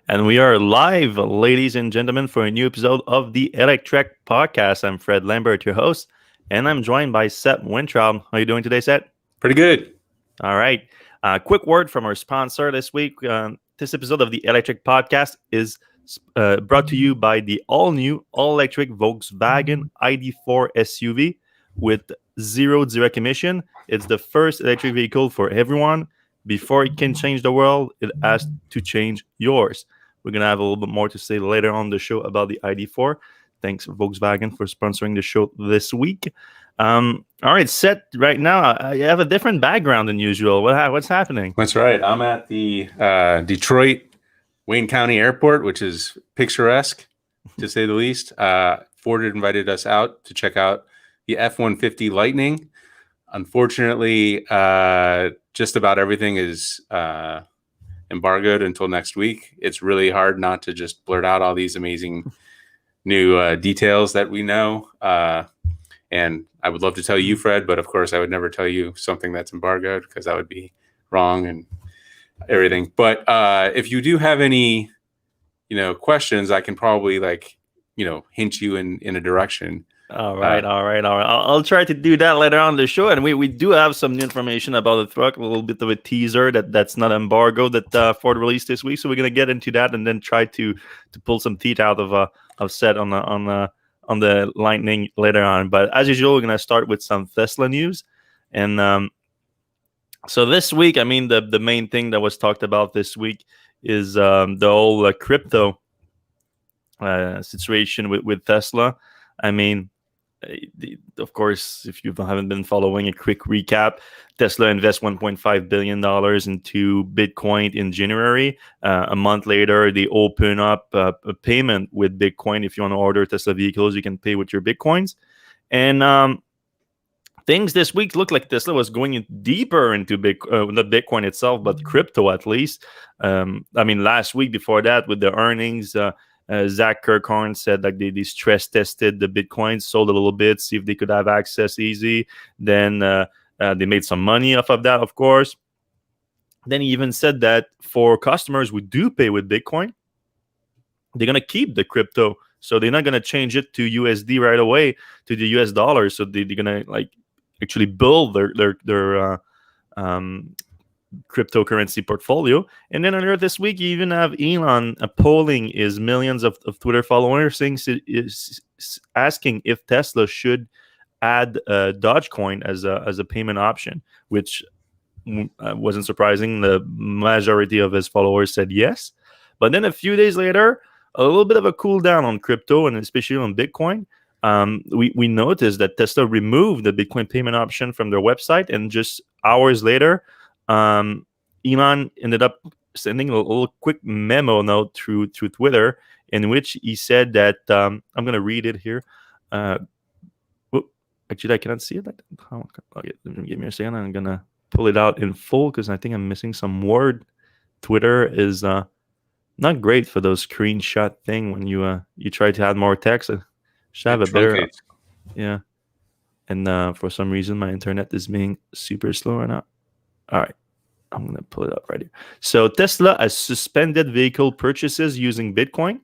And we are live, ladies and gentlemen, for a new episode of the Electrek Podcast. I'm Fred Lambert, your host, and I'm joined by Seth Wintraub. How are you doing today, Seth? Pretty good. All right. Quick word from our sponsor this week. This episode of the Electrek Podcast is brought to you by the all-new, all-electric Volkswagen ID4 SUV with zero direct emission. It's the first electric vehicle for everyone. Before it can change the world, it has to change yours. We're going to have a little bit more to say later on the show about the ID4. Thanks, Volkswagen, for sponsoring the show this week. All right, Seth, right now, you have a different background than usual. What's happening? That's right. I'm at the Detroit Wayne County Airport, which is picturesque, to say the least. Ford invited us out to check out the F-150 Lightning. Unfortunately, just about everything is embargoed until next week. It's really hard not to just blurt out all these amazing new details that we know. And I would love to tell you, Fred, but of course I would never tell you something that's embargoed because that would be wrong and everything. But if you do have any, questions, I can probably hint you in a direction. All right. I'll try to do that later on the show. And we do have some new information about the truck, a little bit of a teaser that's not embargoed that Ford released this week. So we're going to get into that and then try to pull some teeth out of Seth on the Lightning later on. But as usual, we're going to start with some Tesla news. And so this week, the main thing that was talked about this week is the whole crypto situation with Tesla. Of course, if you haven't been following, a quick recap: Tesla invests $1.5 billion into Bitcoin in January. A month later, they open up a payment with Bitcoin. If you want to order Tesla vehicles, you can pay with your Bitcoins. And things this week look like Tesla was going deeper into not Bitcoin itself, but crypto at least. Last week before that, with the earnings, Zach Kirkhorn said that they stress tested the Bitcoin, sold a little bit, see if they could have access easy. Then they made some money off of that, of course. Then he even said that for customers who do pay with Bitcoin, they're going to keep the crypto. So they're not going to change it to USD right away, to the US dollar. So they're going to actually build their cryptocurrency portfolio. And then earlier this week, you even have Elon polling his millions of Twitter followers, asking if Tesla should add Dogecoin as a payment option, which wasn't surprising. The majority of his followers said yes. But then a few days later, a little bit of a cool down on crypto and especially on Bitcoin. We noticed that Tesla removed the Bitcoin payment option from their website, and just hours later, Elon ended up sending a little quick memo note through Twitter in which he said that I'm going to read it here. Actually, I cannot see it. Okay, give me a second. I'm going to pull it out in full because I think I'm missing some word. Twitter is not great for those screenshot thing when you try to add more text. Should have a better, yeah. And for some reason, my internet is being super slow right now. All right, I'm going to pull it up right here. So Tesla has suspended vehicle purchases using Bitcoin.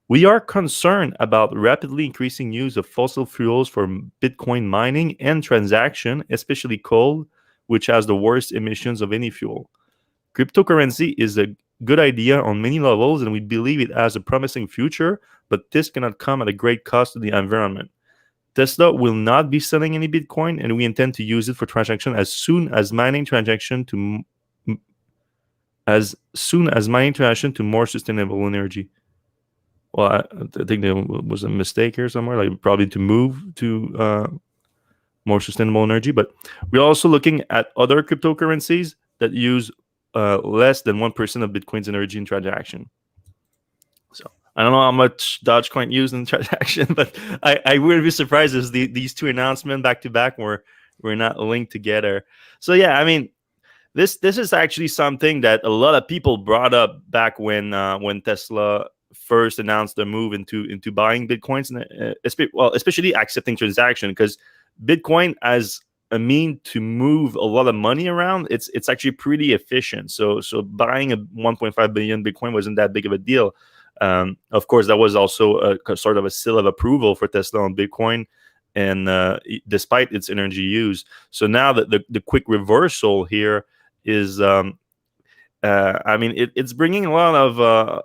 We are concerned about rapidly increasing use of fossil fuels for Bitcoin mining and transaction, especially coal, which has the worst emissions of any fuel. Cryptocurrency is a good idea on many levels, and we believe it has a promising future, but this cannot come at a great cost to the environment. Tesla will not be selling any Bitcoin, and we intend to use it for transaction as soon as mining transaction to more sustainable energy. Well, I think there was a mistake here somewhere, probably to move to more sustainable energy. But we're also looking at other cryptocurrencies that use less than 1% of Bitcoin's energy in transaction. So I don't know how much Dogecoin used in transaction, but I would be surprised if these two announcements back to back were not linked together. So yeah, this is actually something that a lot of people brought up back when Tesla first announced the move into buying Bitcoins, and especially accepting transaction, because Bitcoin has a mean to move a lot of money around, it's actually pretty efficient. So buying a 1.5 billion Bitcoin wasn't that big of a deal. Of course, that was also a sort of a seal of approval for Tesla on Bitcoin, and despite its energy use. So now that the quick reversal here is, I mean, it's bringing a lot of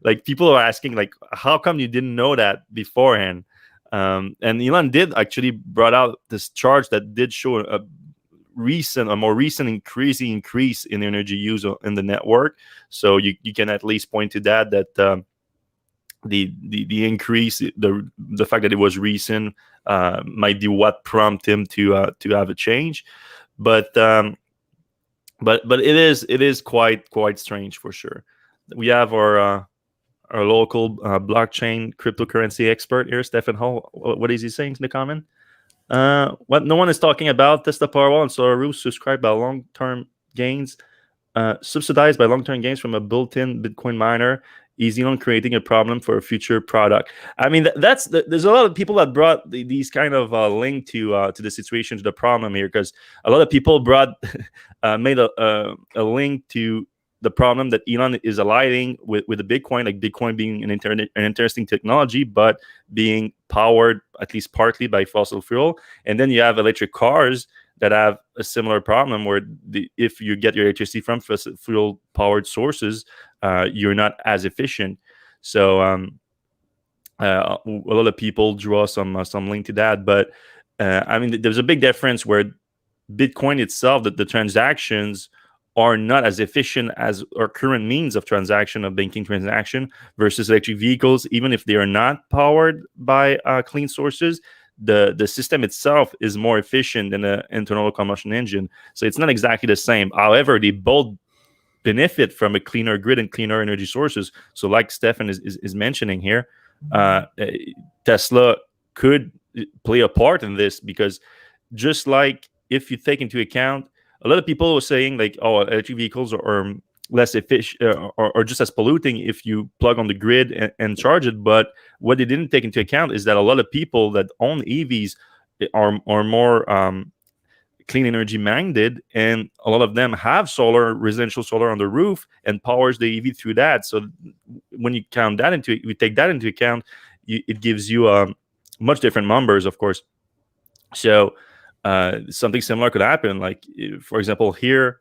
like people are asking, like, how come you didn't know that beforehand? And Elon did actually brought out this chart that did show a more recent increase in energy use in the network. So you can at least point to that the increase, the fact that it was recent, might be what prompted him to have a change. But it is quite strange for sure. We have our local blockchain cryptocurrency expert here, Stefan Hall. What is he saying in the comment? What no one is talking about: Tesla Powerwall and Subaru subscribed by long-term gains, subsidized by long-term gains from a built-in Bitcoin miner. Easy on creating a problem for a future product. I mean, there's a lot of people that brought these kind of link to the situation, to the problem here, because a lot of people made a link to the problem that Elon is aligning with the Bitcoin, like Bitcoin being an interesting technology, but being powered at least partly by fossil fuel. And then you have electric cars that have a similar problem, where if you get your electricity from fossil fuel powered sources, you're not as efficient. So a lot of people draw some link to that. But I mean, there's a big difference where Bitcoin itself, that the transactions are not as efficient as our current means of transaction, of banking transaction, versus electric vehicles. Even if they are not powered by clean sources, the system itself is more efficient than an internal combustion engine. So it's not exactly the same. However, they both benefit from a cleaner grid and cleaner energy sources. So like Stefan is mentioning here, Tesla could play a part in this, because just like if you take into account, a lot of people are saying like, oh, electric vehicles are less efficient or just as polluting if you plug on the grid and charge it. But what they didn't take into account is that a lot of people that own EVs are more clean energy minded, and a lot of them have residential solar on the roof, and powers the EV through that. So when you take that into account, it gives you much different numbers, of course. So something similar could happen. Like, for example, here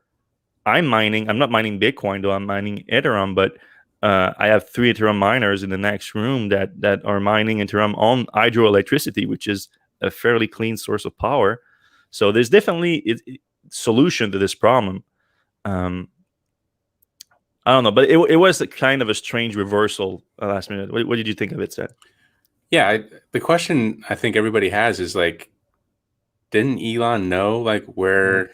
I'm not mining Bitcoin, though I'm mining Ethereum, but I have 3 Ethereum miners in the next room that are mining Ethereum on hydroelectricity, which is a fairly clean source of power. So there's definitely a solution to this problem. I don't know, but it was a kind of a strange reversal last minute. What did you think of it, Seth? Yeah, the question I think everybody has is like, didn't Elon know like where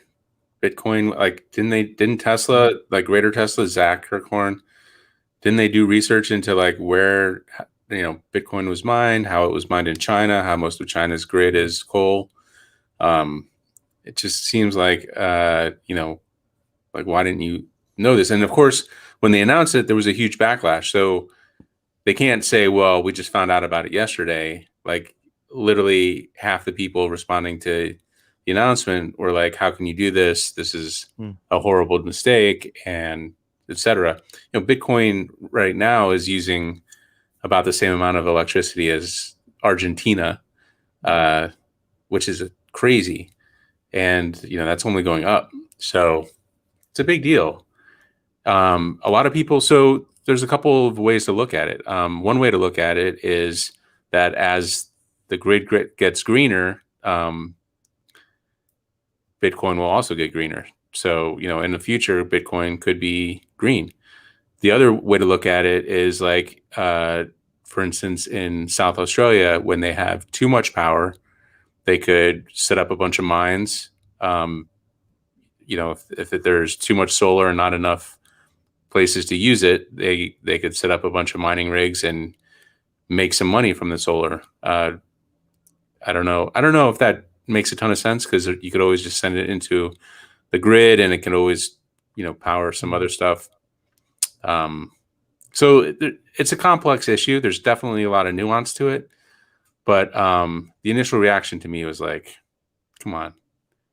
Bitcoin, like didn't Tesla, like Greater Tesla, Zach Kirkhorn, didn't they do research into like where Bitcoin was mined, how it was mined in China, how most of China's grid is coal? It just seems like like, why didn't you know this? And of course, when they announced it, there was a huge backlash. So they can't say, well, we just found out about it yesterday. Like literally half the people responding to the announcement were like, how can you do this? This is a horrible mistake, and etc. Bitcoin right now is using about the same amount of electricity as Argentina, which is crazy. And, that's only going up. So it's a big deal. A lot of people, so there's a couple of ways to look at it. One way to look at it is that as the grid gets greener, Bitcoin will also get greener. So, in the future, Bitcoin could be green. The other way to look at it is like, for instance, in South Australia, when they have too much power, they could set up a bunch of mines. If there's too much solar and not enough places to use it, they could set up a bunch of mining rigs and make some money from the solar. I don't know if that makes a ton of sense, because you could always just send it into the grid and it can always, power some other stuff. So it's a complex issue. There's definitely a lot of nuance to it, but the initial reaction to me was like, Come on,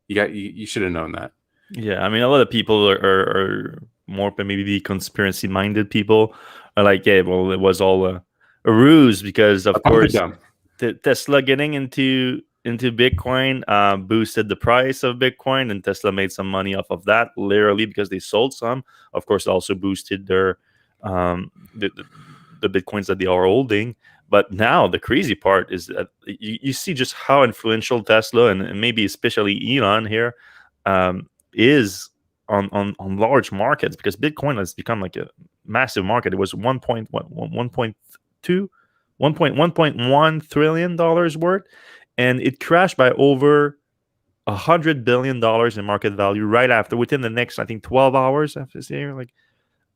you should have known that. Yeah, I mean, a lot of people are more maybe conspiracy minded people are like, yeah, well, it was all a ruse because, of course, Tesla getting into Bitcoin boosted the price of Bitcoin, and Tesla made some money off of that, literally because they sold some. Of course, it also boosted their the Bitcoins that they are holding. But now the crazy part is that you see just how influential Tesla and maybe especially Elon here is on large markets, because Bitcoin has become like a massive market. It was 1.1 trillion dollars worth, and it crashed by over $100 billion in market value right after, within the next, I think, 12 hours after this year, like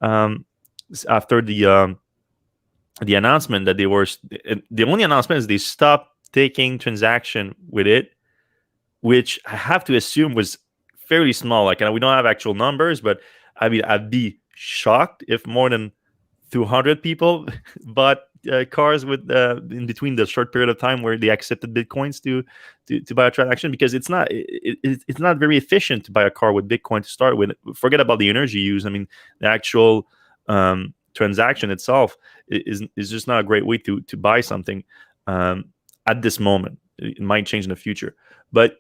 after the announcement that they were, the only announcement is they stopped taking transaction with it, which I have to assume was fairly small. Like, we don't have actual numbers, but I mean, I'd be shocked if more than 200 people bought cars with in between the short period of time where they accepted Bitcoins to buy a transaction, because it's not it's not very efficient to buy a car with Bitcoin to start with. Forget about the energy use. I mean, the actual transaction itself is just not a great way to buy something at this moment. It might change in the future, but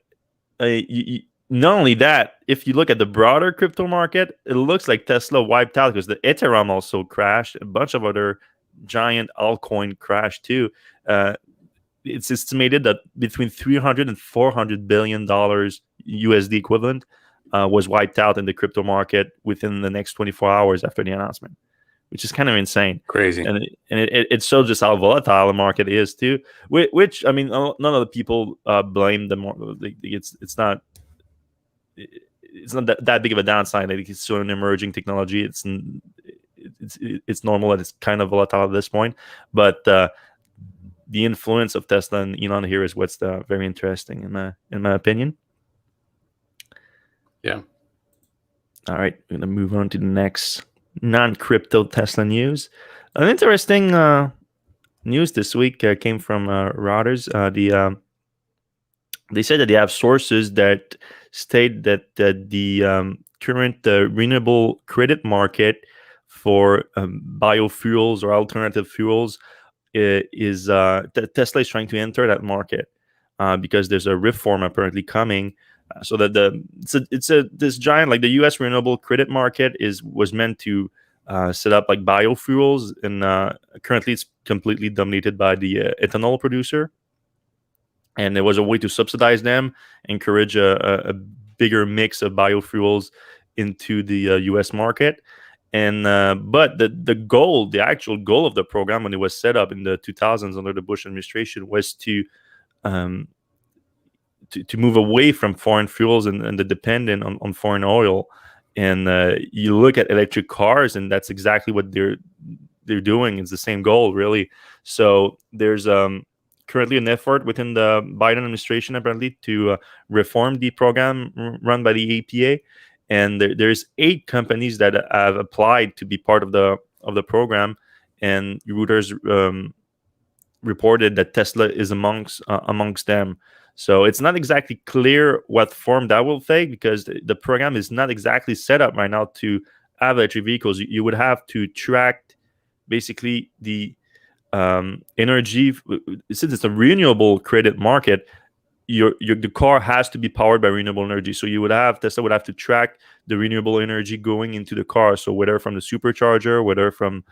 not only that, if you look at the broader crypto market, it looks like Tesla wiped out, because the Ethereum also crashed. A bunch of other giant altcoin crashed too. It's estimated that between 300 and 400 billion dollars USD equivalent was wiped out in the crypto market within the next 24 hours after the announcement, which is kind of insane. Crazy. And it shows just how volatile the market is too. Which, I mean, none of the people blame the market. It's not that big of a downside. I think it's still an emerging technology. It's normal that it's kind of volatile at this point, but the influence of Tesla and Elon here is what's very interesting in my opinion. Yeah. All right, we're gonna move on to the next non-crypto Tesla news. An interesting news this week came from Reuters. They said that they have sources that state that the current renewable credit market for biofuels or alternative fuels is Tesla is trying to enter that market because there's a reform apparently coming. So that this giant, like the U.S. renewable credit market was meant to set up like biofuels, and currently it's completely dominated by the ethanol producer. And there was a way to subsidize them, encourage a bigger mix of biofuels into the U.S. market. And but the actual goal of the program when it was set up in the 2000s under the Bush administration was to move away from foreign fuels and the dependent on foreign oil. And you look at electric cars, and that's exactly what they're doing. It's the same goal, really. So there's currently an effort within the Biden administration, apparently, to reform the program run by the EPA. And there's 8 companies that have applied to be part of the program. And Reuters reported that Tesla is amongst them. So it's not exactly clear what form that will take, because the program is not exactly set up right now to have electric vehicles. You would have to track basically the energy. Since it's a renewable credit market, the car has to be powered by renewable energy. So Tesla would have to track the renewable energy going into the car. So whether from the supercharger, whether from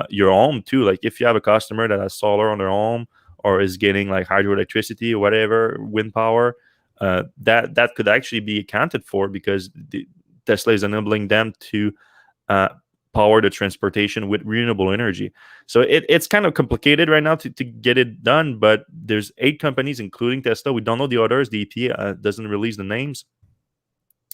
your home too. Like if you have a customer that has solar on their home, or is getting like hydroelectricity or whatever, wind power, that could actually be accounted for, because Tesla is enabling them to power the transportation with renewable energy. So it's kind of complicated right now to get it done, but there's 8 companies, including Tesla. We don't know the others. The EPA doesn't release the names,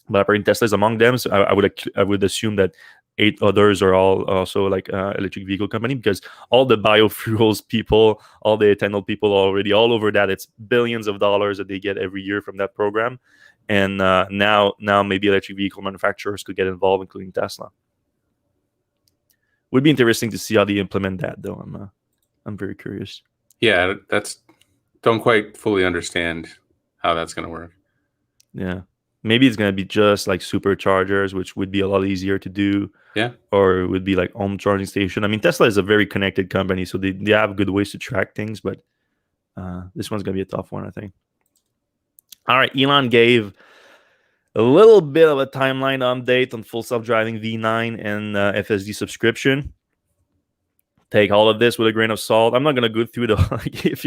but apparently Tesla is among them. So I would assume that 8 others are all also like electric vehicle company, because all the biofuels people, all the ethanol people already all over that. It's billions of dollars that they get every year from that program. And now maybe electric vehicle manufacturers could get involved, including Tesla. Would be interesting to see how they implement that, though. I'm very curious. Yeah, don't quite fully understand how that's going to work. Yeah. Maybe it's going to be just like superchargers, which would be a lot easier to do. Yeah. Or it would be like home charging station. I mean, Tesla is a very connected company, so they have good ways to track things, but this one's going to be a tough one, I think. All right. Elon gave a little bit of a timeline update on full self-driving V9 and FSD subscription. Take all of this with a grain of salt. I'm not gonna go through the like, if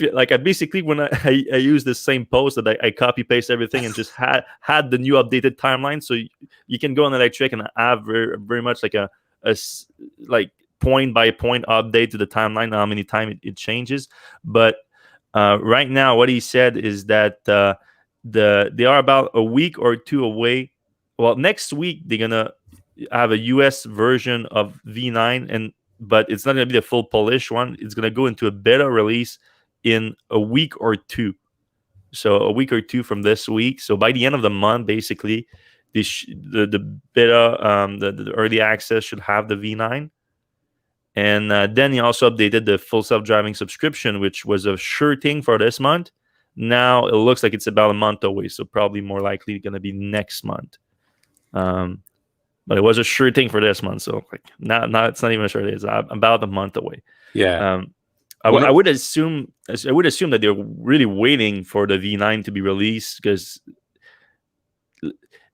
you like. I basically when I use the same post that I copy paste everything and just had the new updated timeline, so you can go on Electrek and have very much like a like point by point update to the timeline, how many times it changes. But right now, what he said is that they are about a week or two away. Well, next week they're gonna have a US version of V9 but it's not going to be the full polished one. It's going to go into a beta release in a week or two. So a week or two from this week. So by the end of the month, basically, the beta, the early access should have the V9. And then he also updated the full self-driving subscription, which was a sure thing for this month. Now it looks like it's about a month away. So probably more likely going to be next month. But it was a sure thing for this month, so like now it's not even a sure. It's about a month away. Yeah. I would assume that they're really waiting for the V9 to be released because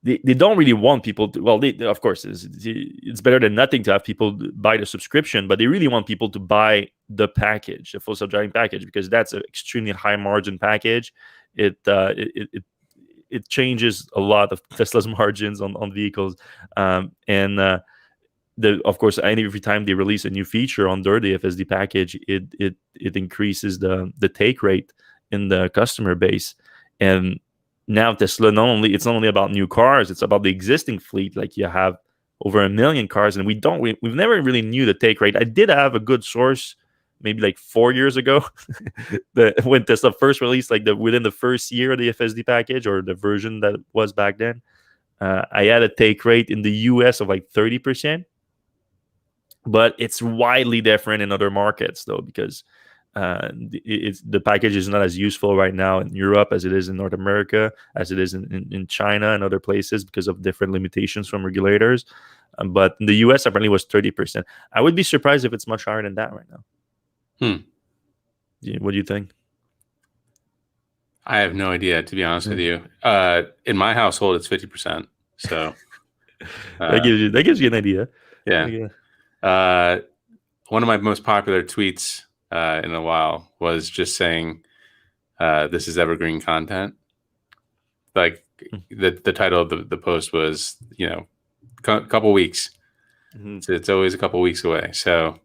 they don't really want people to. Well, of course it's better than nothing to have people buy the subscription, but they really want people to buy the package, the full self-driving package, because that's an extremely high margin package. It changes a lot of Tesla's margins on vehicles, of course, every time they release a new feature under the FSD package, it increases the take rate in the customer base. And now Tesla it's not only about new cars, it's about the existing fleet. Like you have over 1 million cars, and we've never really knew the take rate. I did have a good source maybe like 4 years ago when Tesla first released, like within the first year of the FSD package or the version that was back then, I had a take rate in the US of like 30%, but it's widely different in other markets though, because the package is not as useful right now in Europe as it is in North America, as it is in China and other places because of different limitations from regulators. But in the US apparently was 30%. I would be surprised if it's much higher than that right now. What do you think? I have no idea, to be honest with you. In my household, it's 50%. So that gives you an idea. Yeah. One of my most popular tweets in a while was just saying, "This is evergreen content." Like the title of the post was, couple weeks. Mm-hmm. So it's always a couple weeks away. So.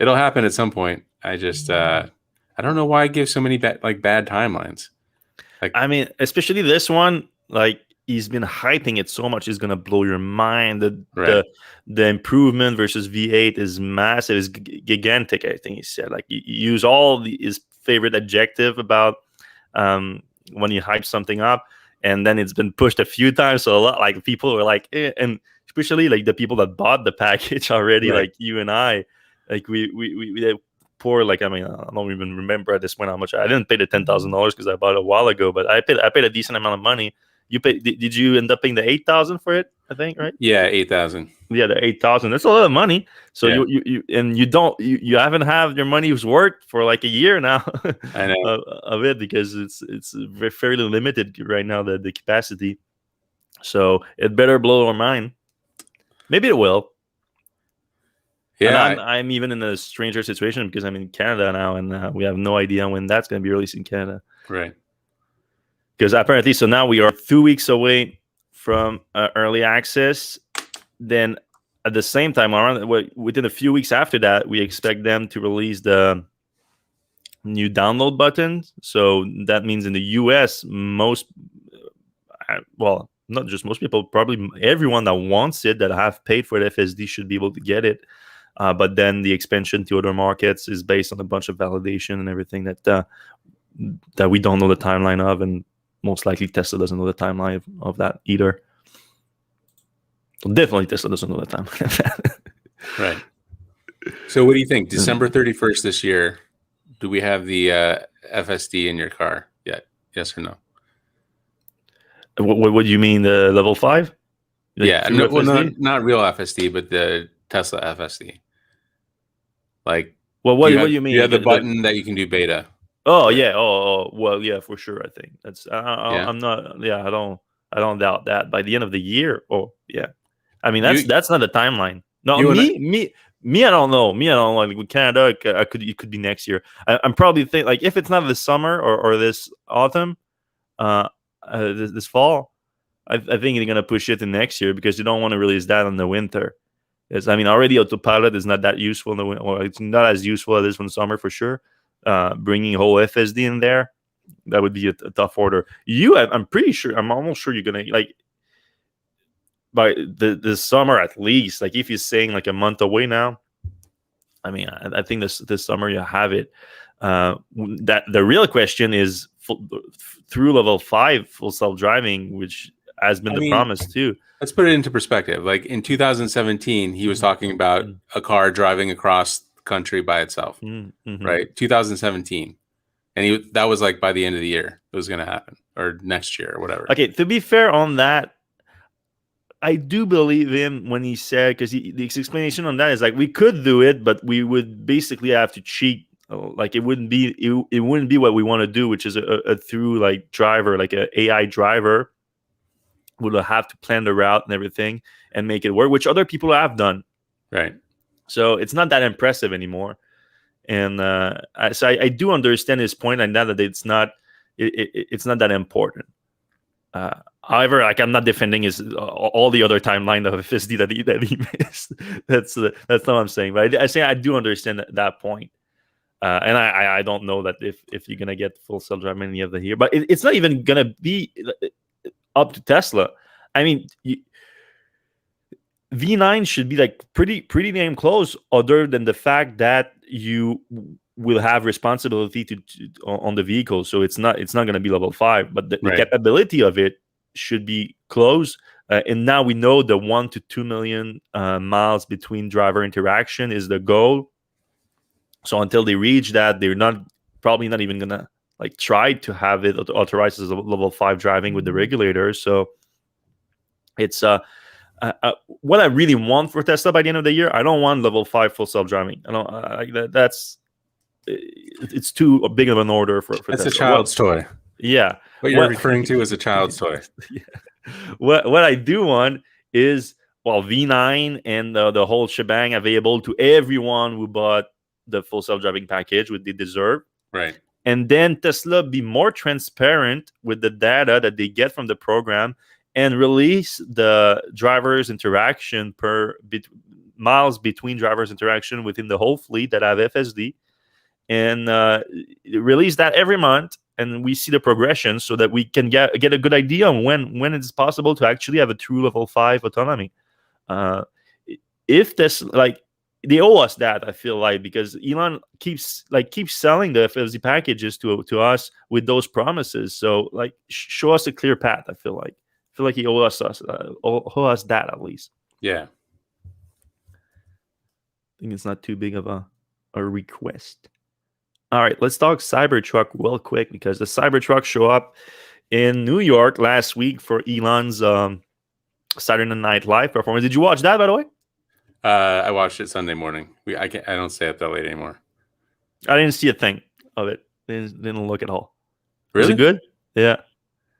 It'll happen at some point. I just I don't know why I give so many bad timelines. Like, I mean, especially this one, like he's been hyping it so much, it's gonna blow your mind. The improvement versus V8 is massive, is gigantic. I think he said, like, you use all his favorite adjective about when you hype something up, and then it's been pushed a few times. So a lot, like, people were like, and especially like the people that bought the package already, like you and I. Like we poor, like, I mean, I don't even remember at this point how much I didn't pay the $10,000 because I bought it a while ago, but I paid a decent amount of money. You paid? Did you end up paying the $8,000 for it? I think, right? Yeah, $8,000. Yeah, the $8,000. That's a lot of money. So you haven't had your money's worth for like a year now. I know of it, because it's fairly limited right now, the capacity. So it better blow our mind. Maybe it will. Yeah, and I'm even in a stranger situation because I'm in Canada now, and we have no idea when that's going to be released in Canada. Right. Because apparently, so now we are 2 weeks away from early access. Then at the same time, within a few weeks after that, we expect them to release the new download button. So that means in the US, not just most people, probably everyone that wants it, that have paid for the FSD, should be able to get it. But then the expansion to other markets is based on a bunch of validation and everything that we don't know the timeline of, and most likely Tesla doesn't know the timeline of that either. Well, definitely Tesla doesn't know the timeline of that. Right. So what do you think? December 31st this year, do we have the FSD in your car yet? Yes or no? What do you mean, the level 5? Like Yeah, through well, FSD? not real FSD, but the Tesla FSD. Like, Well, do what do you you mean? have the button that you can do beta Oh with? yeah. Well, yeah, for sure. I think that's. Yeah, I'm not. Yeah, I don't doubt that. By the end of the year. Oh yeah. I mean, you that's not the timeline. No, you and I, me. I don't know. Me, I don't know. Like with Canada, it could be next year. I'm probably think like if it's not this summer or this autumn, uh, this fall, I think they're gonna push it to next year because you don't want to release that in the winter. I mean, already Autopilot is not that useful in the winter, or it's not as useful as this one summer for sure. Bringing a whole FSD in there, that would be a tough order. I'm pretty sure, I'm almost sure you're gonna like by the summer at least. Like if you're saying like a month away now, I mean, I think this summer you have it. That the real question is through level 5 full self driving, which has been I the mean, promise too. let's put it into perspective. Like in 2017, he was talking about a car driving across the country by itself, Mm-hmm. right? 2017, and that was like by the end of the year it was going to happen, or next year or whatever. Okay, to be fair on that, I do believe him when he said, because the explanation on that is like we could do it, but we would basically have to cheat. Like it wouldn't be what we want to do, which is a through like driver, like a AI driver would have to plan the route and everything and make it work, which other people have done. Right. So it's not that impressive anymore. And so I do understand his point on that it's not it's not that important. However, like I'm not defending his all the other timeline of FSD that he missed. That's not what I'm saying. But I say I do understand that point. And I don't know that if you're gonna get full self driving any of the year, but it's not even gonna be up to Tesla. I mean, V9 should be like pretty damn close, other than the fact that you will have responsibility on the vehicle. So it's not going to be level 5, but the capability of it should be close. And now we know the 1 to 2 million miles between driver interaction is the goal. So until they reach that, they're probably not even gonna like try to have it authorized as a level 5 driving with the regulators. So it's what I really want for Tesla by the end of the year. I don't want level 5 full self driving. I don't. It's too big of an order for That's Tesla. a child's toy. Yeah, what you're referring to is a child's toy. Yeah. What I do want is V9 and the whole shebang available to everyone who bought the full self driving package, which they deserve. Right. And then Tesla be more transparent with the data that they get from the program and release the driver's interaction miles between driver's interaction within the whole fleet that have FSD, and release that every month, and we see the progression so that we can get a good idea on when it's possible to actually have a true level 5 autonomy. If this like they owe us that, I feel like, because Elon keeps selling the FSD packages to us with those promises. So like show us a clear path. I feel like he owes us that at least. Yeah. I think it's not too big of a request. All right, let's talk Cybertruck real quick, because the Cybertruck show up in New York last week for Elon's Saturday Night Live performance. Did you watch that, by the way? I watched it Sunday morning. I don't stay up that late anymore. I didn't see a thing of it. Didn't look at all. Really? Was it good? Yeah.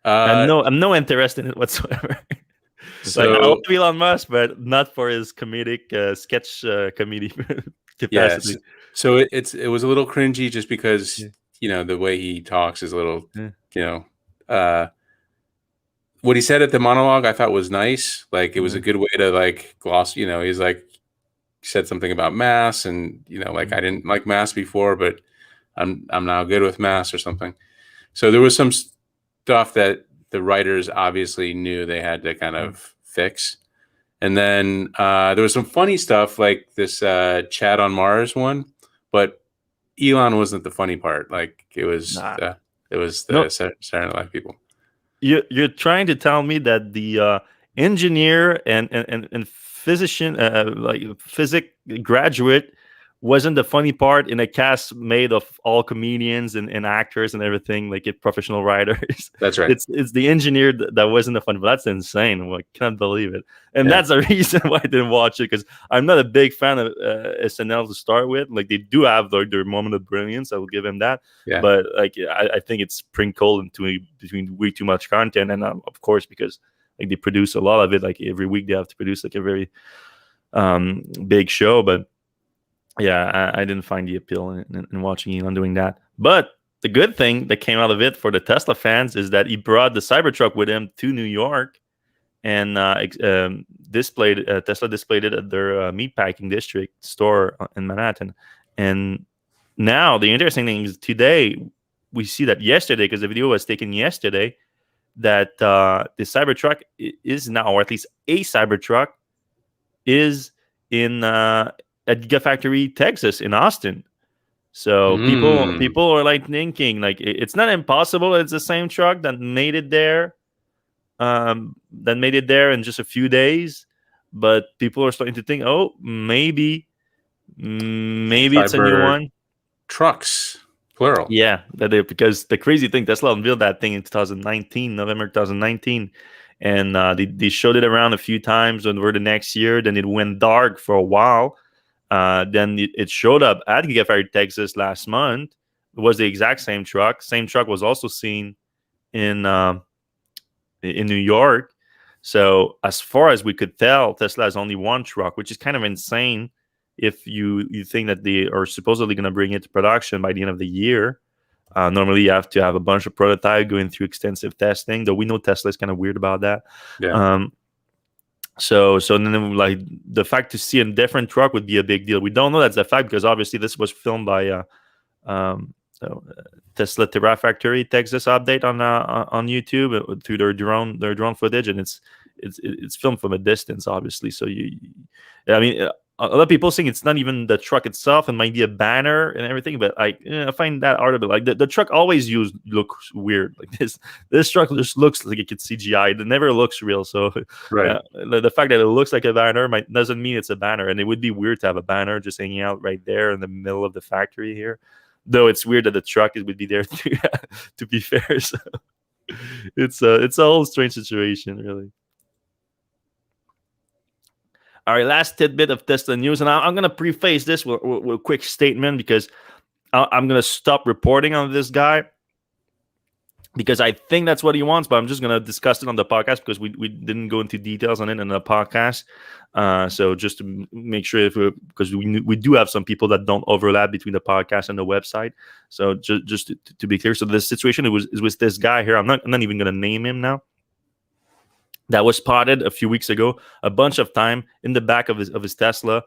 I'm no interest in it whatsoever. So, like, I love Elon Musk, but not for his comedic sketch comedy capacity. Yes. So it was a little cringy just because the way he talks is a little what he said at the monologue I thought was nice. Like it was a good way to like gloss. He's like said something about mass, and like I didn't like mass before, but I'm now good with mass or something. So there was some stuff that the writers obviously knew they had to kind of fix. And then there was some funny stuff like this Chad on Mars one, but Elon wasn't the funny part. Like it was the Saturday Night Live people. You're trying to tell me that the engineer and physician, like physics graduate, wasn't the funny part in a cast made of all comedians and actors and everything, like professional writers. That's right. It's the engineer that wasn't the fun. But that's insane. I can't believe it. And Yeah. that's the reason why I didn't watch it, because I'm not a big fan of SNL to start with. Like, they do have their moment of brilliance. I will give him that. Yeah. But like, I think it's sprinkled into between way too much content, and of course, because like they produce a lot of it. Like every week they have to produce like a very big show. But yeah, I didn't find the appeal in watching Elon doing that. But the good thing that came out of it for the Tesla fans is that he brought the Cybertruck with him to New York, and Tesla displayed it at their meatpacking district store in Manhattan. And now the interesting thing is today we see that yesterday, because the video was taken yesterday, that the Cybertruck is now, or at least a Cybertruck, is in at Gigafactory Texas in Austin. So people are like thinking like it's not impossible. It's the same truck that made it there, in just a few days. But people are starting to think, oh, maybe it's a new one. Trucks, plural. Yeah, because the crazy thing, Tesla unveiled that thing in November 2019. And they showed it around a few times over the next year. Then it went dark for a while. Then it showed up at Gigafactory Texas last month. It was the exact same truck. Same truck was also seen in New York. So as far as we could tell, Tesla has only one truck, which is kind of insane if you think that they are supposedly going to bring it to production by the end of the year. Normally, you have to have a bunch of prototypes going through extensive testing, though we know Tesla is kind of weird about that. Yeah. So then, like, the fact to see a different truck would be a big deal. We don't know that's the fact, because obviously this was filmed by Tesla Terrafactory Texas update on YouTube through their drone footage, and it's filmed from a distance, obviously. So a lot of people saying it's not even the truck itself, it might be a banner and everything, but I find that article, like the truck always looks weird. Like this truck just looks like it's CGI. It never looks real. So right. The fact that it looks like a banner doesn't mean it's a banner, and it would be weird to have a banner just hanging out right there in the middle of the factory here. Though it's weird that the truck would be there to be fair. So it's a whole strange situation, really. All right, last tidbit of Tesla news, and I'm going to preface this with a quick statement, because I'm going to stop reporting on this guy, because I think that's what he wants, but I'm just going to discuss it on the podcast, because we didn't go into details on it in the podcast. So just to make sure, because we do have some people that don't overlap between the podcast and the website. So just to be clear, so the situation is with this guy here. I'm not even going to name him now. That was spotted a few weeks ago, a bunch of time in the back of his Tesla,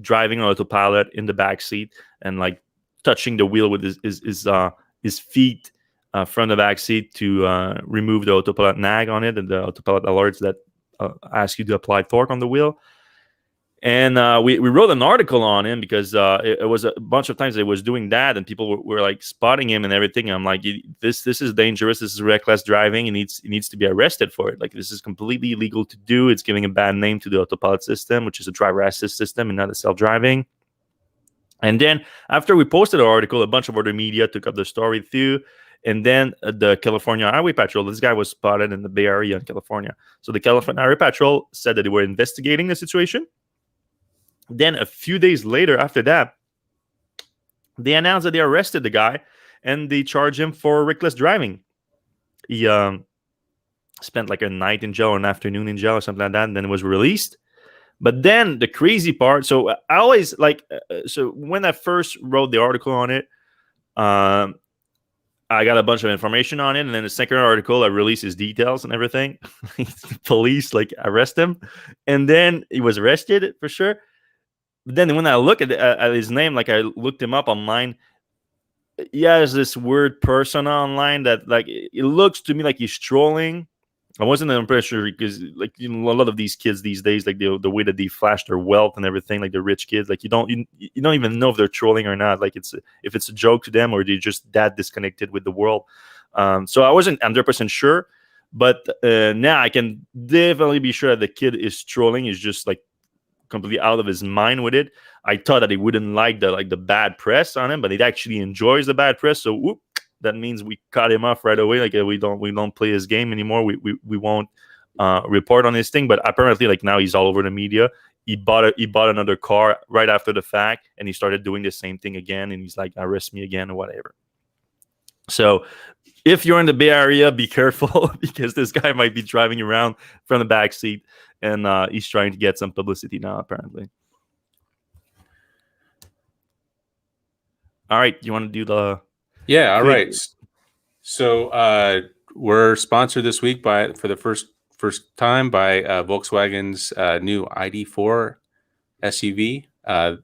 driving on autopilot in the back seat, and like touching the wheel with his feet from the back seat to remove the autopilot nag on it, and the autopilot alerts that ask you to apply torque on the wheel. And we wrote an article on him, because it was a bunch of times they was doing that, and people were like spotting him and everything. And I'm like, this is dangerous. This is reckless driving. He needs to be arrested for it. Like, this is completely illegal to do. It's giving a bad name to the autopilot system, which is a driver assist system and not a self-driving. And then after we posted our article, a bunch of other media took up the story too. And then the California Highway Patrol, this guy was spotted in the Bay Area in California. So the California Highway Patrol said that they were investigating the situation. Then a few days later, after that, they announced that they arrested the guy, and they charged him for reckless driving. He spent like a night in jail or an afternoon in jail or something like that, and then was released. But then the crazy part, so I always like, so when I first wrote the article on it, I got a bunch of information on it, and then the second article, I released his details and everything. The police like arrest him, and then he was arrested for sure. But then when I look at his name, like I looked him up online, he has this weird persona online that like it looks to me like he's trolling. I wasn't impressed because like a lot of these kids these days, like the way that they flash their wealth and everything, like the rich kids, like you don't even know if they're trolling or not. Like if it's a joke to them, or they're just that disconnected with the world. So I wasn't 100% sure, but now I can definitely be sure that the kid is trolling. Is just like completely out of his mind with it. I thought that he wouldn't like the bad press on him, but he actually enjoys the bad press. So whoop, that means we cut him off right away. Like we don't play his game anymore. We won't report on his thing. But apparently, like now he's all over the media. He bought another car right after the fact, and he started doing the same thing again. And he's like, arrest me again or whatever. So if you're in the Bay Area, be careful because this guy might be driving around from the back seat, and he's trying to get some publicity now, apparently. All right, you want to do the? Yeah, all right. So we're sponsored this week for the first time by Volkswagen's new ID4 SUV,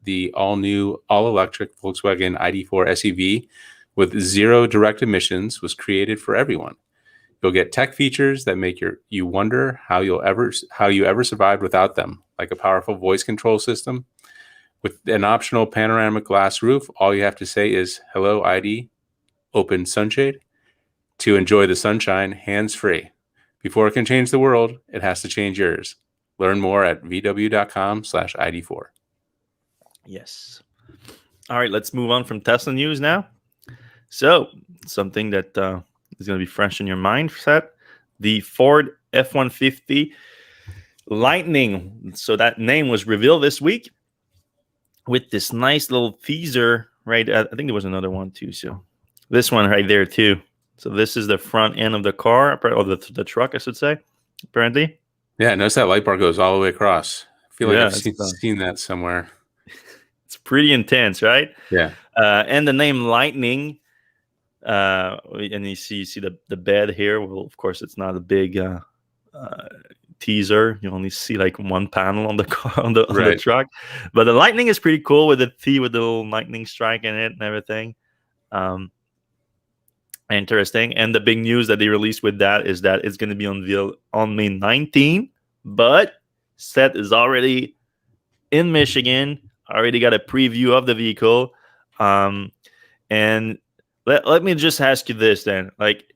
the all-new, all-electric Volkswagen ID4 SUV with 0 direct emissions was created for everyone. You'll get tech features that make you wonder how you ever survived without them, like a powerful voice control system. With an optional panoramic glass roof, all you have to say is, "Hello, ID, open sunshade," to enjoy the sunshine hands-free. Before it can change the world, it has to change yours. Learn more at vw.com/ID4. Yes. All right, let's move on from Tesla news now. So something that is going to be fresh in your mind, Seth, the Ford F-150 Lightning. So that name was revealed this week with this nice little teaser, right? I think there was another one too. So this one right there too. So this is the front end of the car, or the truck, I should say, apparently. Yeah, notice that light bar goes all the way across. I feel like I've seen that somewhere. It's pretty intense, right? Yeah. And the name Lightning, and you see the bed here. Well, of course, it's not a big teaser. You only see like one panel on the car on the truck, but the Lightning is pretty cool with the T with the little lightning strike in it and everything. Interesting. And the big news that they released with that is that it's going to be unveiled on May 19th, but Seth is already in Michigan. Already got a preview of the vehicle. And let me just ask you this then, like,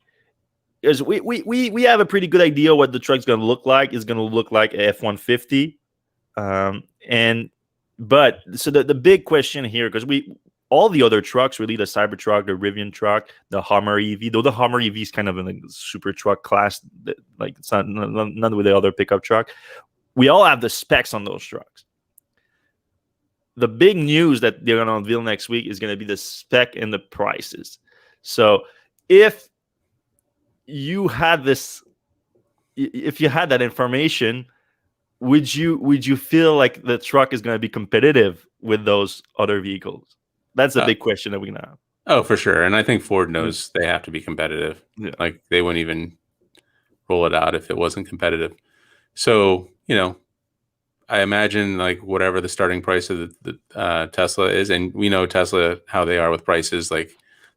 because we have a pretty good idea what the truck's going to look like. It's going to look like a F-150. But the big question here, because all the other trucks, really, the Cybertruck, the Rivian truck, the Hummer EV, though the Hummer EV is kind of in the super truck class, like it's not with the other pickup truck. We all have the specs on those trucks. The big news that they're going to unveil next week is going to be the spec and the prices. So if you had that information, would you feel like the truck is going to be competitive with those other vehicles? That's a big question that we're going to have. Oh, for sure. And I think Ford knows they have to be competitive. Yeah. Like they wouldn't even roll it out if it wasn't competitive. So, I imagine like whatever the starting price of the Tesla is, and we know Tesla, how they are with prices, like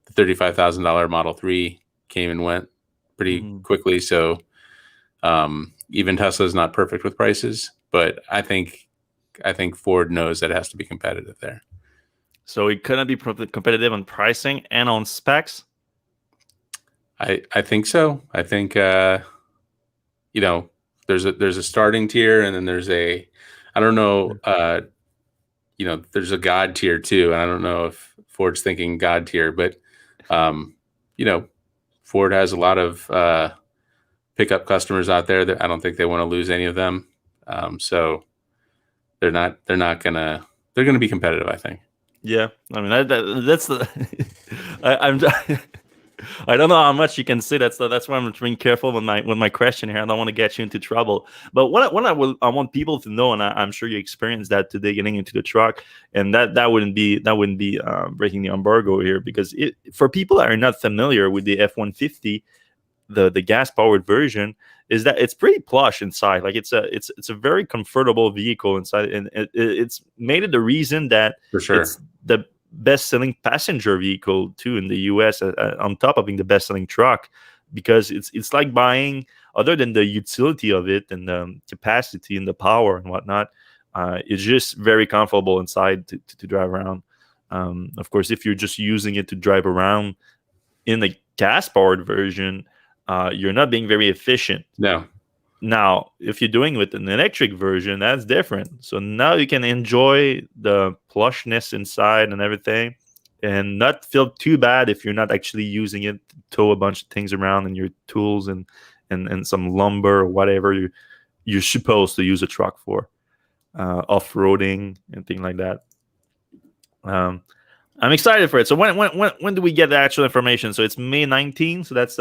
the $35,000 Model 3 came and went pretty quickly. So even Tesla is not perfect with prices, but I think Ford knows that it has to be competitive there. So it couldn't be competitive on pricing and on specs? I think so. I think, there's a starting tier, and then there's there's a God tier too. And I don't know if Ford's thinking God tier, but, Ford has a lot of pickup customers out there that I don't think they want to lose any of them. So they're going to be competitive, I think. Yeah, I mean that's the. I don't know how much you can say. That's why I'm being careful with my question here. I don't want to get you into trouble. But what I want people to know, and I'm sure you experienced that today getting into the truck, and that wouldn't be breaking the embargo here, because for people that are not familiar with the F-150, the gas powered version, is that it's pretty plush inside. Like it's a very comfortable vehicle inside, and it's made it the reason that for sure it's the best-selling passenger vehicle too in the US, on top of being the best-selling truck, because it's like buying, other than the utility of it and the capacity and the power and whatnot, it's just very comfortable inside to drive around. Of course, if you're just using it to drive around in the gas-powered version, you're not being very efficient. No. Now, if you're doing with an electric version, that's different. So now you can enjoy the plushness inside and everything, and not feel too bad if you're not actually using it to tow a bunch of things around and your tools and some lumber or whatever you're supposed to use a truck for, off-roading and things like that. I'm excited for it. So when do we get the actual information? So it's May 19th. So that's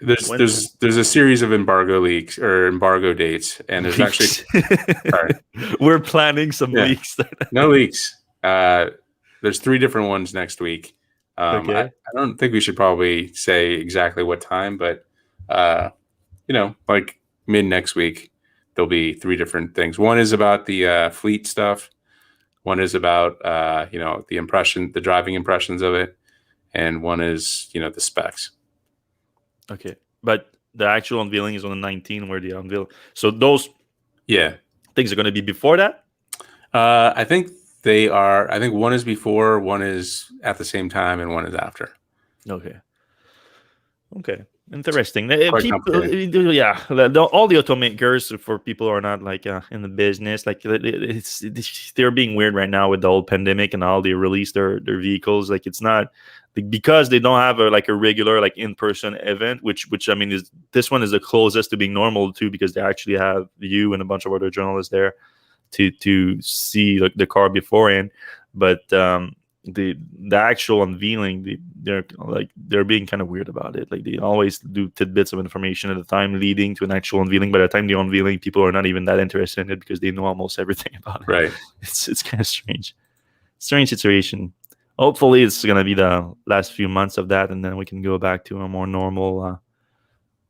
there's a series of embargo leaks or embargo dates, and there's actually sorry. We're planning some leaks. No leaks. There's 3 different ones next week. Okay. I don't think we should probably say exactly what time, but like mid next week, there'll be 3 different things. One is about the fleet stuff. One is about the driving impressions of it, and one is the specs. Okay, but the actual unveiling is on the 19th, where the unveil. So those things are going to be before that. I think they are. I think one is before, one is at the same time, and one is after. Okay. Interesting. All all the automakers, for people who are not like in the business, like they're being weird right now with the whole pandemic and how they release their vehicles. Like it's not because they don't have a regular in-person event, which I mean this one is the closest to being normal too, because they actually have you and a bunch of other journalists there to see the car beforehand. But the actual unveiling, they're being kind of weird about it. Like they always do tidbits of information at the time leading to an actual unveiling. By the time the unveiling, people are not even that interested in it because they know almost everything about it. Right. It's kind of strange situation. Hopefully it's gonna be the last few months of that, and then we can go back to a more normal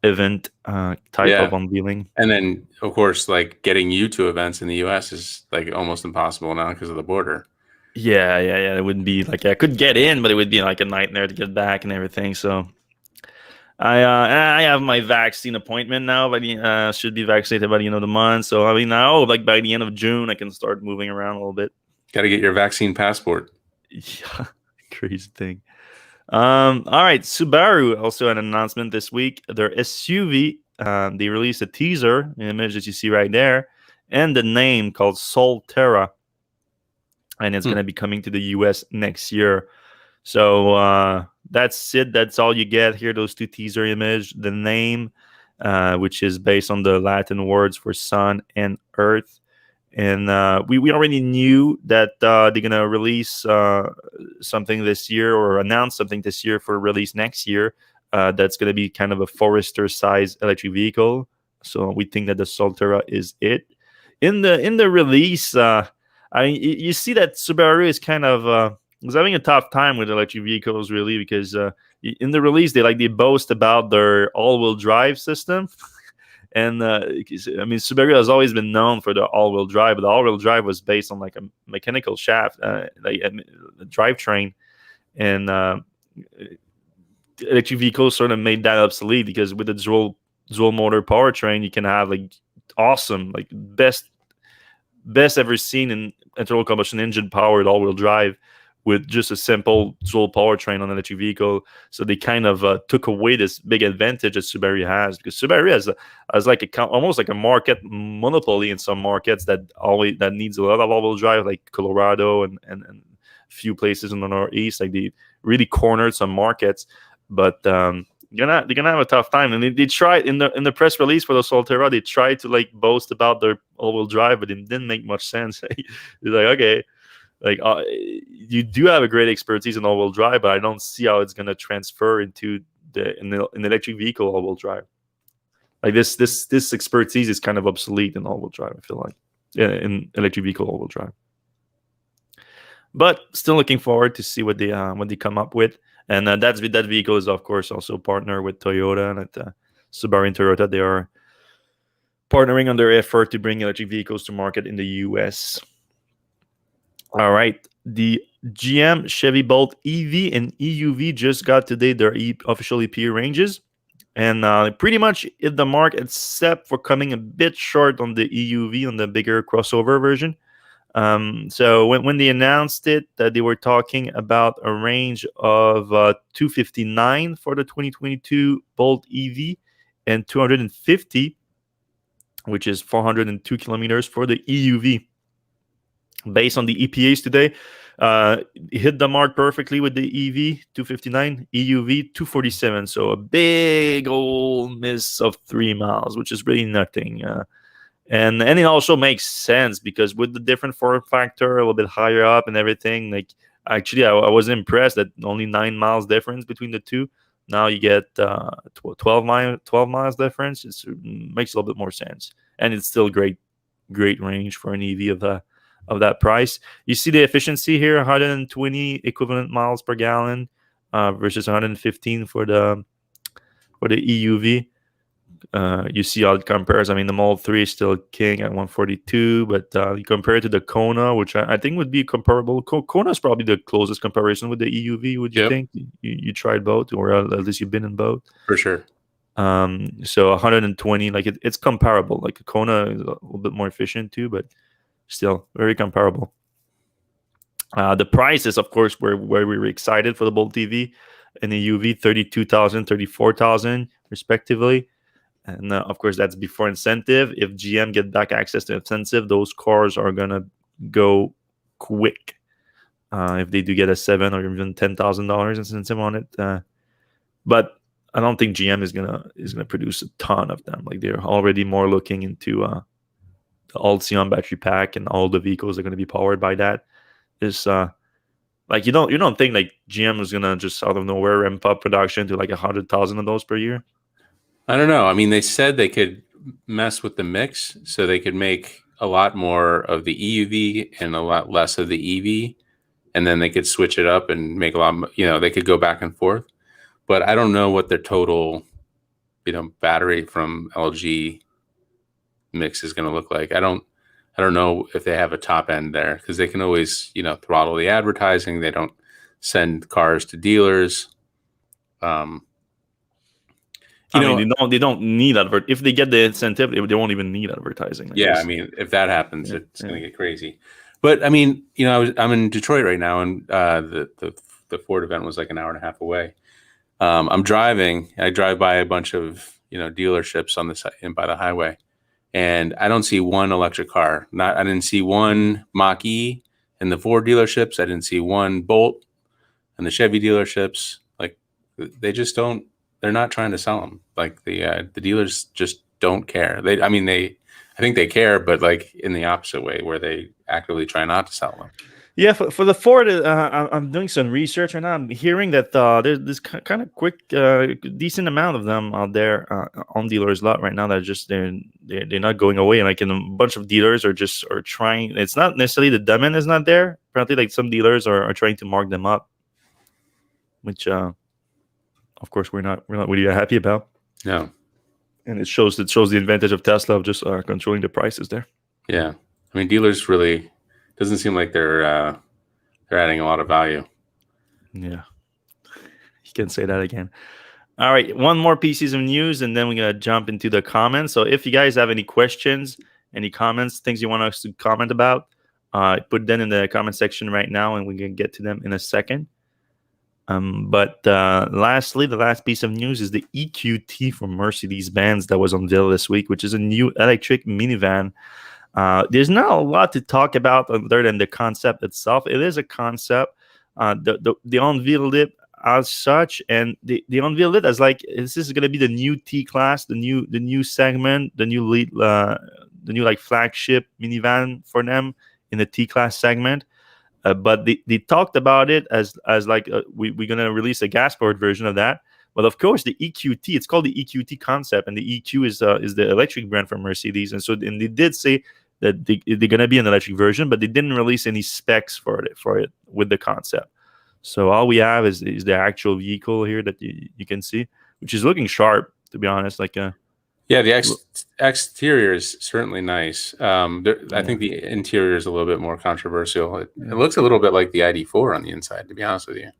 event type of unveiling. And then of course, getting you to events in the US is almost impossible now because of the border. Yeah. It wouldn't be I could get in, but it would be a nightmare to get back and everything. So I have my vaccine appointment now, but should be vaccinated by the end of the month. So I mean, now by the end of June, I can start moving around a little bit. Got to get your vaccine passport. Yeah, crazy thing. All right, Subaru also had an announcement this week. Their SUV, they released a teaser, an image that you see right there, and the name called Solterra. And it's going to be coming to the US next year. So that's it. That's all you get here, those 2 teaser images. The name, which is based on the Latin words for sun and earth. And we already knew that they're going to release something this year, or announce something this year for release next year. That's going to be kind of a Forester-sized electric vehicle. So we think that the Solterra is it. In the release... you see that Subaru is kind of is having a tough time with electric vehicles, really, because in the release they boast about their all-wheel drive system, and I mean Subaru has always been known for the all-wheel drive, but the all-wheel drive was based on a mechanical shaft, a drivetrain, and electric vehicles sort of made that obsolete, because with the dual motor powertrain, you can have awesome best ever seen in internal combustion engine powered all-wheel drive with just a simple dual powertrain on an electric vehicle. So they kind of took away this big advantage that Subaru has, because Subaru has almost like a market monopoly in some markets that needs a lot of all-wheel drive, like Colorado and a few places in the Northeast. They really cornered some markets, but they're gonna have a tough time. And they tried in the press release for the Solterra, they tried to boast about their all-wheel drive, but it didn't make much sense. It's okay, you do have a great expertise in all-wheel drive, but I don't see how it's gonna transfer into an electric vehicle all-wheel drive. This expertise is kind of obsolete in all-wheel drive, I feel like, in electric vehicle all-wheel drive. But still looking forward to see what they come up with. And that vehicle is, of course, also partner with Toyota, and at Subaru and Toyota, they are partnering on their effort to bring electric vehicles to market in the US. All right, the GM Chevy Bolt EV and EUV just got today their official EPA ranges, and pretty much hit the mark, except for coming a bit short on the EUV, on the bigger crossover version. So when they announced it, they were talking about a range of 259 for the 2022 Bolt EV and 250 which is 402 kilometers for the EUV. Based on the EPAs today, hit the mark perfectly with the EV 259, EUV 247. So a big old miss of 3 miles, which is really nothing. And it also makes sense because with the different form factor, a little bit higher up and everything, like actually I was impressed that only 9 miles difference between the two. Now you get 12 miles difference. It makes a little bit more sense, and it's still great range for an EV of that price. You see the efficiency here: 120 equivalent miles per gallon versus 115 for the EUV. You see how it compares. I mean, the Model 3 is still king at 142, but you compare it to the Kona, which I think would be comparable. Kona is probably the closest comparison with the EUV. Would you think? You tried both, or at least you've been in both? For sure. So 120, like it's comparable. Like Kona is a little bit more efficient too, but still very comparable. The prices, of course, where we were excited for the Bolt EV and the EUV, 32,000, 34,000 respectively. And of course, that's before incentive. If GM get back access to incentive, those cars are gonna go quick. If they do get a $7,000 or even $10,000 incentive on it, but I don't think GM is gonna produce a ton of them. Like they're already more looking into the Ultium battery pack, and all the vehicles are going to be powered by that. Is like you don't think like GM is gonna just out of nowhere ramp up production to like 100,000 of those per year? I don't know. I mean, they said they could mess with the mix, so they could make a lot more of the EUV and a lot less of the EV, and then they could switch it up and make a lot. They could go back and forth. But I don't know what their total, battery from LG mix is going to look like. I don't know if they have a top end there, because they can always, throttle the advertising. They don't send cars to dealers. They don't need if they get the incentive, they won't even need advertising. I mean, if that happens, it's going to get crazy. But I mean, I'm in Detroit right now, and the Ford event was like an hour and a half away. I'm driving. I drive by a bunch of dealerships on the side and by the highway, and I don't see one electric car. I didn't see one Mach-E in the Ford dealerships. I didn't see one Bolt in the Chevy dealerships. Like they just don't. They're not trying to sell them. Like the dealers just don't care. I think they care, but like in the opposite way, where they actively try not to sell them. Yeah, for the Ford, I'm doing some research right now. I'm hearing that there's this kind of quick, decent amount of them out there on dealers' lot right now that just they're not going away. And like in a bunch of dealers are trying. It's not necessarily the demand is not there. Apparently, like some dealers are trying to mark them up, which of course we're not really happy about. No, and it shows the advantage of Tesla of just controlling the prices there. Yeah, I mean dealers really. Doesn't seem like they're adding a lot of value. Yeah, you can say that again. All right, one more pieces of news, and then we're gonna jump into the comments. So if you guys have any questions, any comments, things you want us to comment about, put them in the comment section right now, and we can get to them in a second. But lastly, the last piece of news is the EQT from Mercedes-Benz that was unveiled this week, which is a new electric minivan. There's not a lot to talk about other than the concept itself. It is a concept. They unveiled it as such, and they unveiled it as like this is going to be the new T-Class, the new segment, the new lead, the new like flagship minivan for them in the T-Class segment. But they talked about it as like we're going to release a gas-powered version of that. But of course, the EQT, it's called the EQT concept, and the EQ is the electric brand from Mercedes. And they did say that they're going to be an electric version, but they didn't release any specs for it with the concept. So all we have is the actual vehicle here that you can see, which is looking sharp, to be honest. Like the exterior is certainly nice. I think the interior is a little bit more controversial. It looks a little bit like the ID4 on the inside, to be honest with you.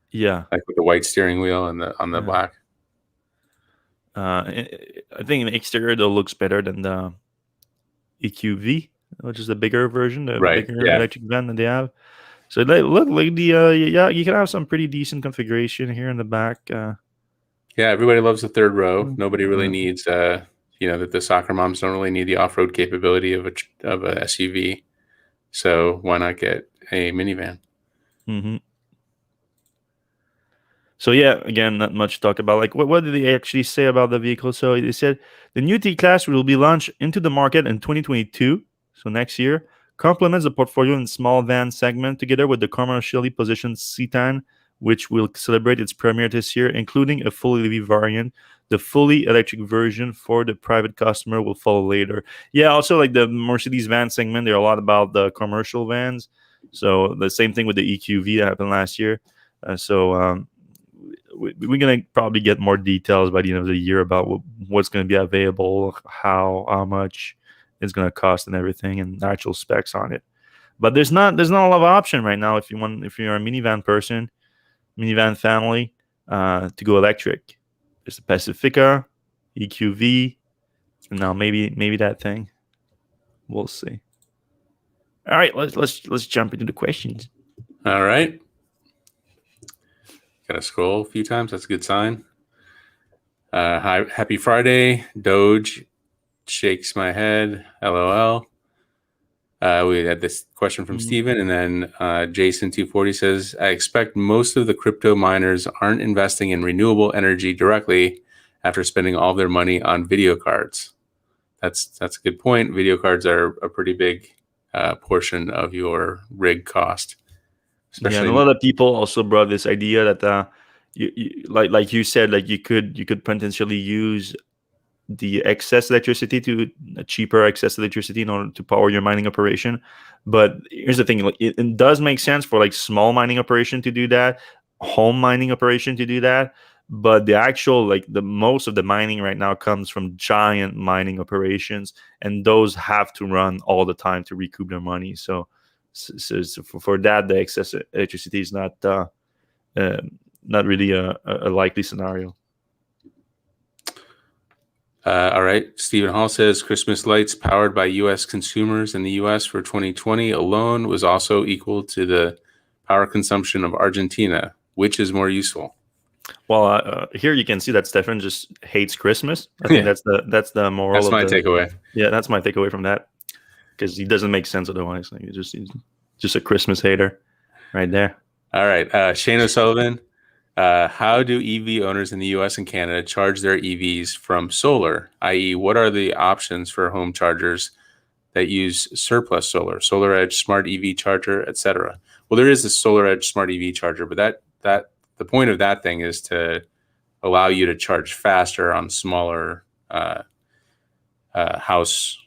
Yeah, like with the white steering wheel and on the black. I think the exterior though looks better than the EQV, which is the bigger version, bigger electric van that they have. So they look like you can have some pretty decent configuration here in the back. Everybody loves the third row. Nobody really needs that the soccer moms don't really need the off-road capability of a SUV. So why not get a minivan? Mm-hmm. So yeah, again, not much to talk about. Like, what did they actually say about the vehicle? So they said the new T-Class will be launched into the market in 2022, so next year, complements the portfolio in small van segment together with the commercially positioned Citan, which will celebrate its premiere this year, including a full EV variant. The fully electric version for the private customer will follow later. Yeah, also like the Mercedes van segment, they're a lot about the commercial vans. So the same thing with the EQV that happened last year. We're going to probably get more details by the end of the year about what's going to be available, how much it's going to cost and everything, and actual specs on it. But there's not a lot of option right now if you're a minivan person, minivan family, to go electric. There's the Pacifica, EQV, and now maybe that thing. We'll see. All right, let's jump into the questions. All right. Gotta scroll a few times. That's a good sign. Hi, happy Friday. Doge shakes my head. LOL. We had this question from Steven, and then Jason240 says, I expect most of the crypto miners aren't investing in renewable energy directly after spending all their money on video cards. That's a good point. Video cards are a pretty big portion of your rig cost. Especially and a lot of people also brought this idea that like you said, like you could potentially use the excess electricity to a cheaper excess electricity in order to power your mining operation. But here's the thing, like it does make sense for like small mining operation to do that, home mining operation to do that. But the actual, like the most of the mining right now comes from giant mining operations, and those have to run all the time to recoup their money. So for that, the excess electricity is not really a likely scenario. All right. Stephen Hall says Christmas lights powered by U.S. consumers in the U.S. for 2020 alone was also equal to the power consumption of Argentina. Which is more useful? Well, here you can see that Stefan just hates Christmas. I think that's the moral. That's my takeaway. Yeah, that's my takeaway from that, because he doesn't make sense otherwise. Like he's just a Christmas hater, right there. All right, Shane O'Sullivan. How do EV owners in the U.S. and Canada charge their EVs from solar? I.e., what are the options for home chargers that use surplus solar, Solar Edge, Smart EV Charger, etc.? Well, there is a Solar Edge Smart EV Charger, but that the point of that thing is to allow you to charge faster on smaller house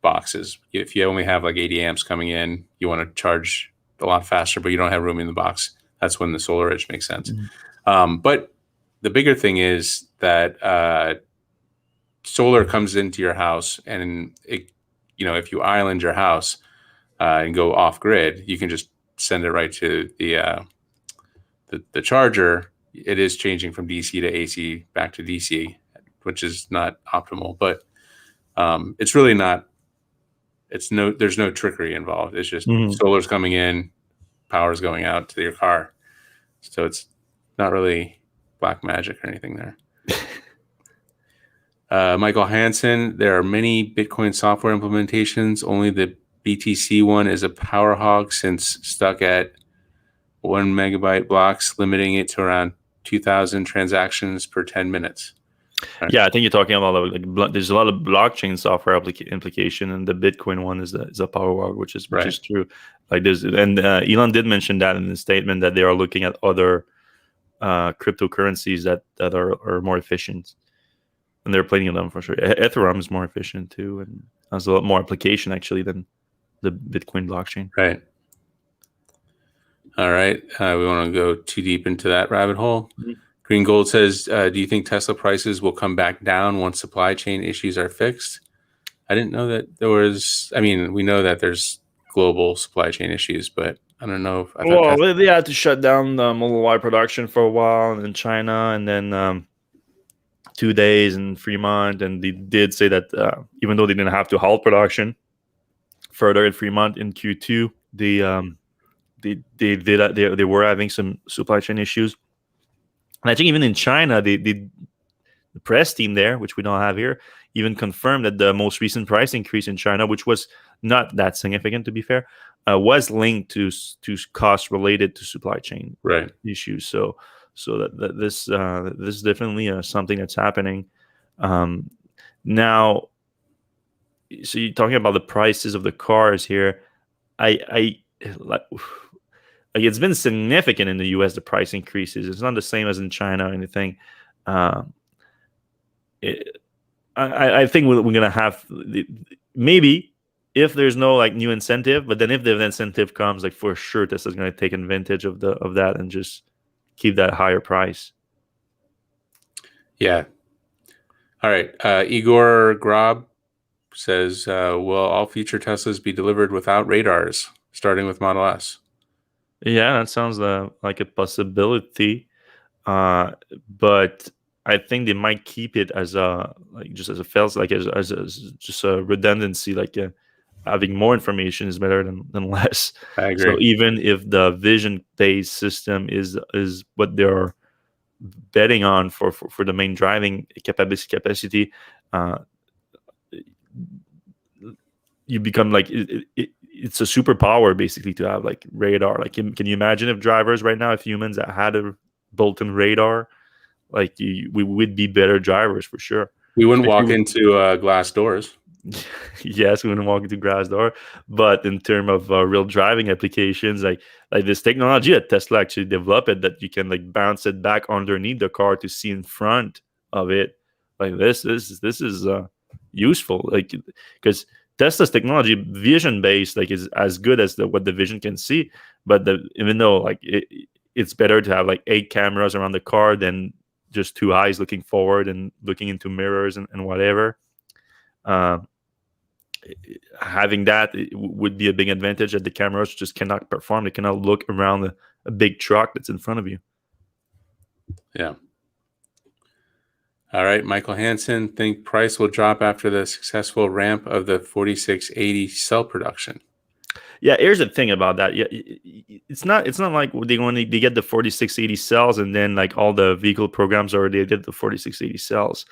boxes. If you only have like 80 amps coming in, you want to charge a lot faster, but you don't have room in the box. That's when the Solar Edge makes sense. Mm-hmm. But the bigger thing is that solar comes into your house, and if you island your house and go off grid, you can just send it right to the charger. It is changing from DC to AC back to DC, which is not optimal, but it's really not. There's no trickery involved. It's just solar's coming in, power's going out to your car. So it's not really black magic or anything there. Michael Hansen, there are many Bitcoin software implementations. Only the BTC one is a power hog since stuck at 1 megabyte blocks, limiting it to around 2,000 transactions per 10 minutes. Right. Yeah, I think you're talking about there's a lot of blockchain software implication, and the Bitcoin one is a power hog, which is true. Like there's, and Elon did mention that in his statement that they are looking at other cryptocurrencies that are more efficient, and they're playing them for sure. Ethereum is more efficient too, and has a lot more application actually than the Bitcoin blockchain. Right. All right. We want to go too deep into that rabbit hole. Mm-hmm. Green Gold says, do you think Tesla prices will come back down once supply chain issues are fixed? I didn't know that there was. I mean, we know that there's global supply chain issues, but I don't know. They had to shut down the Model Y production for a while in China, and then 2 days in Fremont. And they did say that even though they didn't have to halt production further in Fremont in Q2, they were having some supply chain issues. And I think even in China, the the press team there, which we don't have here, even confirmed that the most recent price increase in China, which was not that significant to be fair, was linked to costs related to supply chain issues. So this is definitely something that's happening. Now, so you're talking about the prices of the cars here. It's been significant in the U.S. the price increases. It's not the same as in China or anything. I think we're gonna have maybe if there's no like new incentive, but then if the incentive comes, like for sure Tesla's gonna take advantage of that and just keep that higher price. Yeah. All right. Igor Grob says, will all future Teslas be delivered without radars, starting with Model S? Yeah, that sounds like a possibility. But I think they might keep it as a just as a fails, like as just a redundancy, like having more information is better than less. I agree. So even if the vision-based system is what they're betting on for the main driving capacity, you become like it's a superpower basically to have like radar. Like, can you imagine if drivers right now, if humans that had a built-in radar, like we would be better drivers for sure. We wouldn't walk into glass doors. Yes, we wouldn't walk into glass door. But in terms of real driving applications, like this technology that Tesla actually developed, that you can like bounce it back underneath the car to see in front of it. Like this is useful. Like, because Tesla's technology, vision based, like is as good as what the vision can see. But even though like it's better to have like 8 cameras around the car than just 2 eyes looking forward and looking into mirrors and whatever. Having that would be a big advantage that the cameras just cannot perform. They cannot look around a big truck that's in front of you. Yeah. All right, Michael Hansen, think price will drop after the successful ramp of the 4680 cell production. Yeah, here's the thing about that. Yeah, it's not like they get the 4680 cells and then like all the vehicle programs already did the 4680 cells.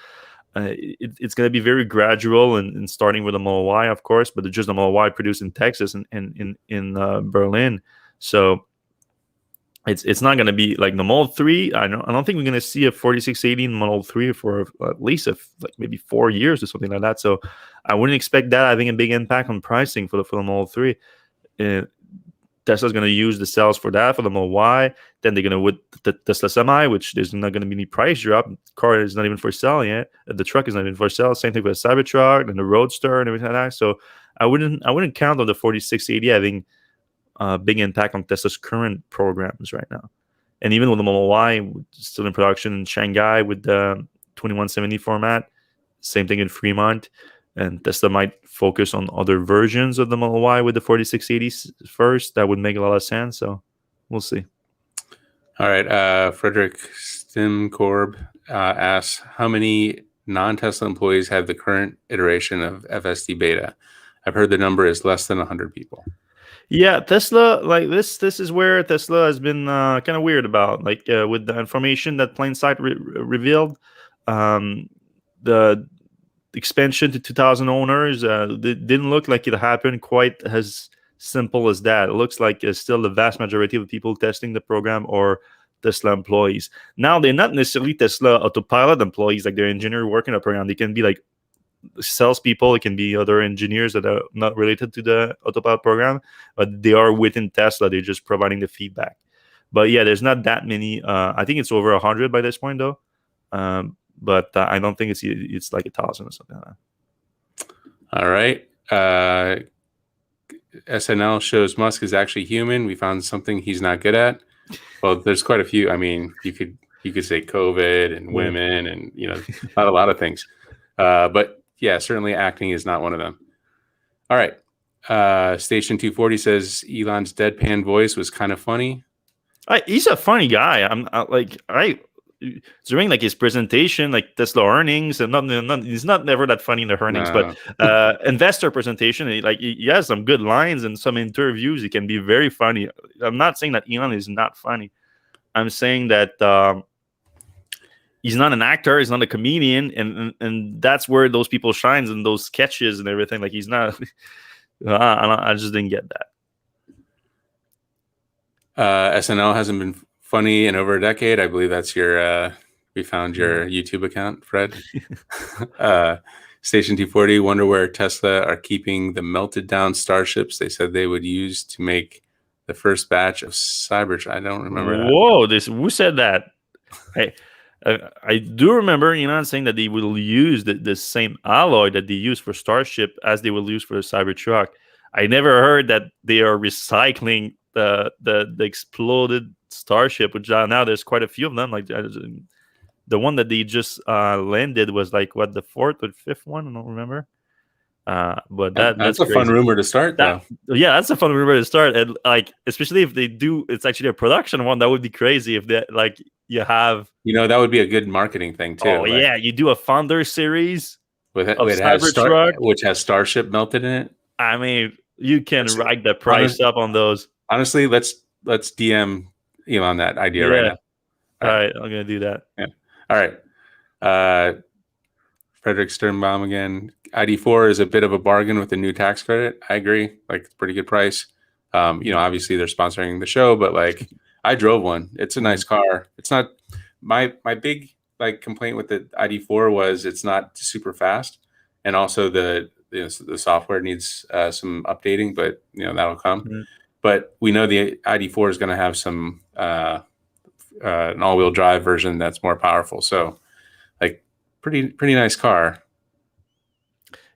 It's going to be very gradual and starting with the Model Y, of course, but it's just the Model Y produced in Texas and in Berlin. So it's not going to be like the Model 3. I don't think we're going to see a 4680 in Model 3 for at least like maybe 4 years or something like that. So I wouldn't expect that having a big impact on pricing for the Model 3. Tesla's going to use the cells for that for the Model Y. Then they're going to with the Tesla Semi, which there's not going to be any price drop. The car is not even for sale yet. The truck is not even for sale. Same thing with the Cybertruck and the Roadster and everything like that. So I wouldn't count on the 4680 having a big impact on Tesla's current programs right now. And even with the Model Y still in production in Shanghai with the 2170 format, same thing in Fremont. And Tesla might focus on other versions of the Model Y with the 4680s first. That would make a lot of sense. So we'll see. All right. Frederick Stimkorb asks, how many non-Tesla employees have the current iteration of FSD beta? I've heard the number is less than 100 people. Yeah, Tesla, like this is where Tesla has been kind of weird about, like with the information that Plain Sight revealed, the expansion to 2,000 owners didn't look like it happened quite as simple as that. It looks like still the vast majority of the people testing the program are Tesla employees. Now, they're not necessarily Tesla Autopilot employees, like they're engineers working on the program. They can be like salespeople. It can be other engineers that are not related to the Autopilot program, but they are within Tesla. They're just providing the feedback. But yeah, there's not that many. I think it's over 100 by this point, though. But I don't think it's like 1,000 or something like that. All right. SNL shows Musk is actually human. We found something he's not good at. Well, there's quite a few. I mean, you could say COVID and women and not a lot of things. But yeah, certainly acting is not one of them. All right. Station 240 says Elon's deadpan voice was kind of funny. He's a funny guy. During like his presentation, like Tesla earnings, and he's not never that funny in the earnings, no. But investor presentation, he has some good lines and some interviews. He can be very funny. I'm not saying that Elon is not funny. I'm saying that he's not an actor, he's not a comedian, and that's where those people shines in those sketches and everything. Like he's not. I just didn't get that. SNL hasn't been funny in over a decade. I believe that's your. We found your YouTube account, Fred. Station 240. Wonder where Tesla are keeping the melted down starships they said they would use to make the first batch of Cybertruck. I don't remember that. Whoa! Who said that? Hey. I do remember, saying that they will use the same alloy that they use for Starship as they will use for the Cybertruck. I never heard that they are recycling the exploded Starship, which now there's quite a few of them. Like the one that they just landed was like what, the fourth or fifth one? I don't remember. But that's a fun rumor to start, though. Yeah, that's a fun rumor to start, and like especially if they do, it's actually a production one. That would be crazy if they like. You have, that would be a good marketing thing too. Oh, like, yeah, you do a Founder series with Cybertruck, which has Starship melted in it. I mean, you can rack the price up on those. Honestly, let's DM Elon that idea right now. All right, I'm gonna do that. Yeah. All right. Frederick Sternbaum again. ID4 is a bit of a bargain with the new tax credit. I agree. Like, it's a pretty good price. Obviously they're sponsoring the show, but like. I drove one. It's a nice car. It's not my big complaint with the ID4 was it's not super fast, and also the software needs some updating, but that'll come. Mm-hmm. But we know the ID4 is going to have some an all-wheel drive version that's more powerful. So like pretty nice car.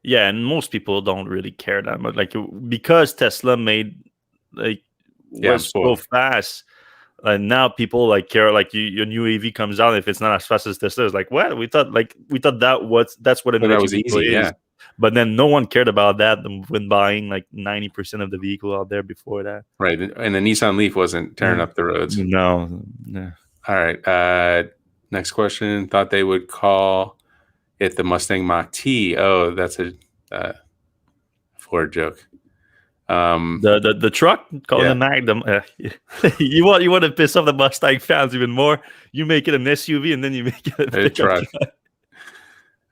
Yeah, and most people don't really care that much, like because Tesla made was so fast. And now people care, like your new EV comes out, if it's not as fast as Tesla, it's like, what? We thought that's what an electric vehicle is. Yeah. But then no one cared about that when buying like 90% of the vehicle out there before that. Right. And the Nissan Leaf wasn't tearing up the roads. No. All right. Next question. Thought they would call it the Mustang Mach-T. Oh, that's a Ford joke. The truck called the Magnum. You want to piss off the Mustang fans even more. You make it an SUV and then you make it a truck.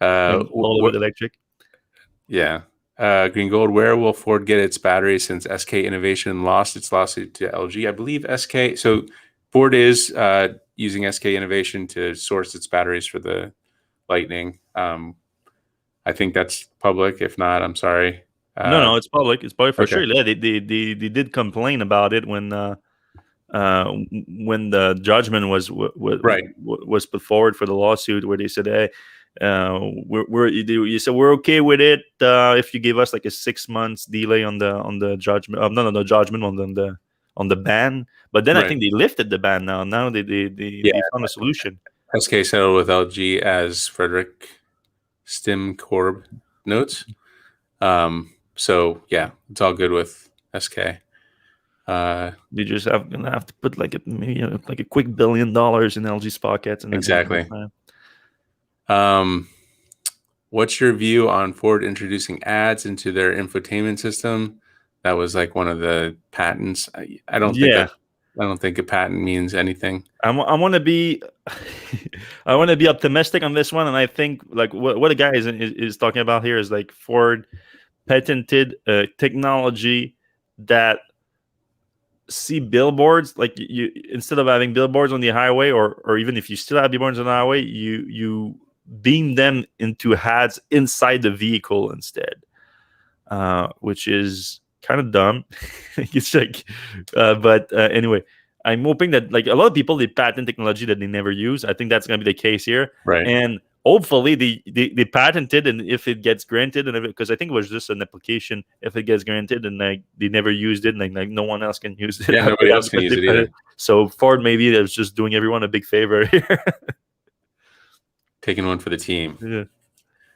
All with electric. Yeah. Green Gold. Where will Ford get its battery since SK Innovation lost its lawsuit to LG? I believe SK. So Ford is using SK Innovation to source its batteries for the Lightning. I think that's public. If not, I'm sorry. No, it's public. It's public for sure. Yeah, they did complain about it when the judgment was put forward for the lawsuit, where they said, "Hey, you said we're okay with it if you give us like a 6 months delay on the judgment. No, judgment on the ban." But then I think they lifted the ban now. Now they found a solution. SK settled with LG, as Frederick Stimkorb notes. So yeah, it's all good with SK. You just gonna have to put like a quick $1 billion in LG's pockets. And exactly. What's your view on Ford introducing ads into their infotainment system? That was like one of the patents. I don't think a patent means anything. I want to be optimistic on this one, and I think like what the guy is talking about here is like Ford patented technology that see billboards, like you instead of having billboards on the highway, or even if you still have billboards on the highway, you beam them into ads inside the vehicle instead, which is kind of dumb. It's like, but anyway, I'm hoping that like a lot of people, they patent technology that they never use. I think that's going to be the case here, right? And hopefully they patented, and if it gets granted, and because I think it was just an application, if it gets granted and like they never used it, and like no one else can use it. Yeah, nobody else can use it either. So Ford maybe is just doing everyone a big favor here. Taking one for the team.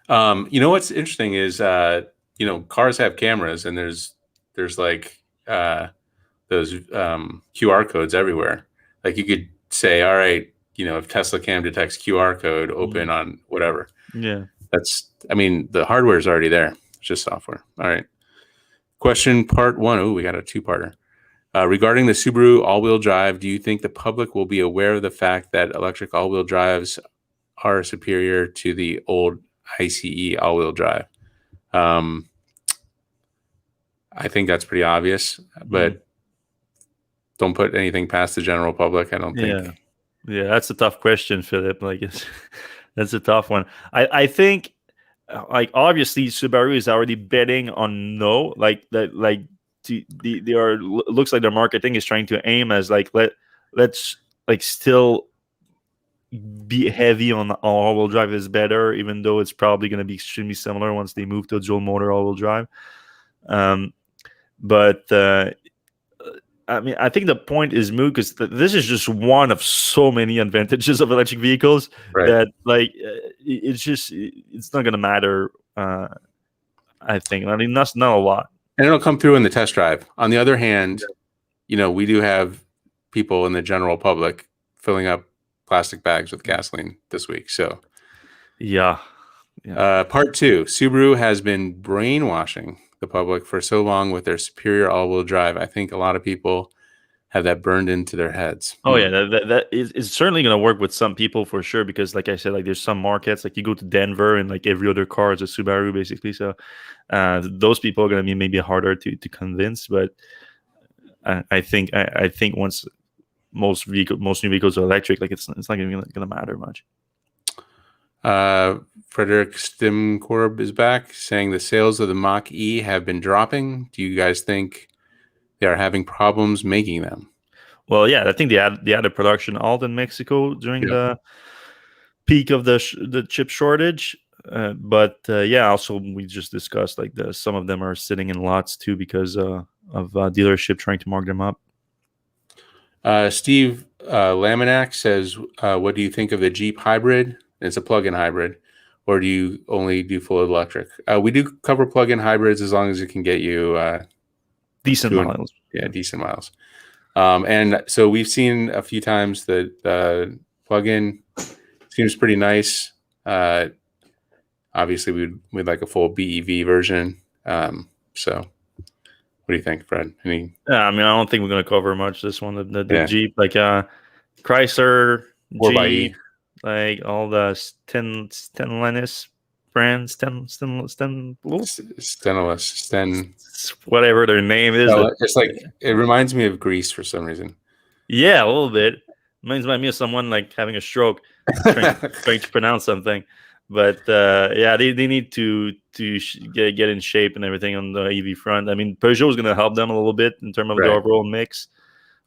Yeah. You know what's interesting is cars have cameras, and there's like those QR codes everywhere. Like you could say, all right, if Tesla Cam detects QR code, open on whatever. Yeah. The hardware is already there. It's just software. All right. Question part 1. Oh, we got a two-parter. Regarding the Subaru all-wheel drive, do you think the public will be aware of the fact that electric all-wheel drives are superior to the old ICE all-wheel drive. I think that's pretty obvious, but don't put anything past the general public. I don't think. Yeah, that's a tough question, Philip. Like, that's a tough one. I think, like, obviously Subaru is already betting on no. Like that, like they are. Looks like their marketing is trying to aim as like let's like still be heavy on all-wheel drive is better, even though it's probably going to be extremely similar once they move to a dual motor all-wheel drive. But I mean, I think the point is moot because this is just one of so many advantages of electric vehicles that, like, it's not going to matter. I think. I mean, that's not a lot, and it'll come through in the test drive. On the other hand, we do have people in the general public filling up plastic bags with gasoline this week. So, yeah. Part 2: Subaru has been brainwashing the public for so long with their superior all-wheel drive. I think a lot of people have that burned into their heads. Oh yeah, that is certainly going to work with some people for sure, because like I said, like there's some markets, like you go to Denver and like every other car is a Subaru basically. So those people are going to be maybe harder to convince, but I think once most new vehicles are electric, like it's not even going to matter much. Frederick Stimkorb is back saying the sales of the Mach-E have been dropping. Do you guys think they are having problems making them? Well, yeah, I think they had a production halt in Mexico during the peak of the chip shortage. But also we just discussed like some of them are sitting in lots too because of dealership trying to mark them up. Steve Laminack says, what do you think of the Jeep hybrid? It's a plug-in hybrid, or do you only do full electric? We do cover plug-in hybrids as long as it can get you decent miles. Yeah, decent miles. And so we've seen a few times that plug-in seems pretty nice. Obviously, we'd like a full BEV version. So what do you think, Fred? I mean, I don't think we're going to cover much this one. The Jeep, like Chrysler, 4xe. Like all the Stellantis brands, whatever their name is. It's like it reminds me of Greece for some reason. Yeah, a little bit. Reminds me of someone like having a stroke, trying to pronounce something. But they need to get in shape and everything on the EV front. I mean, Peugeot is going to help them a little bit in terms of the overall mix.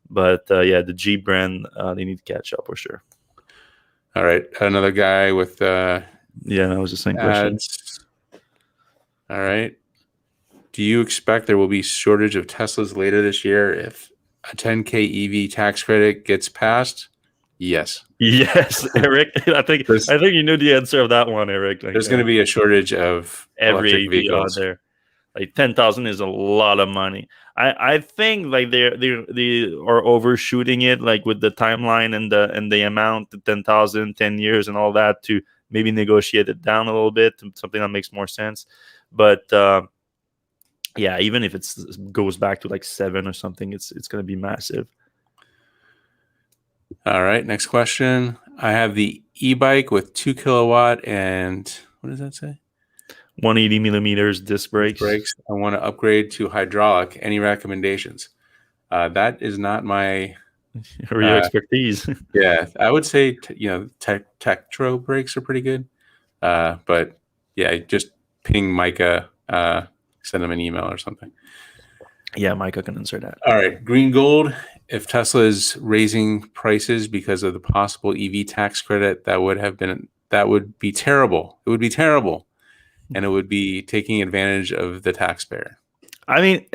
But the Jeep brand, they need to catch up for sure. All right, another guy with that was the same question. All right. Do you expect there will be shortage of Teslas later this year if a 10K EV tax credit gets passed? Yes. Yes, Eric. I think you knew the answer of that one, Eric. Like, there's going to be a shortage of every EV vehicles out there. Like 10,000 is a lot of money. I think like they are overshooting it, like with the timeline and the amount, the 10,000, 10 years, and all that, to maybe negotiate it down a little bit to something that makes more sense. But even if it goes back to like 7 or something, it's going to be massive. All right, next question. I have the e-bike with 2 kilowatt and what does that say? 180 millimeters disc brakes. I want to upgrade to hydraulic. Any recommendations? That is not my or your expertise. Yeah, I would say Tektro brakes are pretty good. But yeah, just ping Micah, send him an email or something. Yeah, Micah can answer that. All right, Green Gold. If Tesla is raising prices because of the possible EV tax credit, that would be terrible. It would be terrible. And it would be taking advantage of the taxpayer. I mean,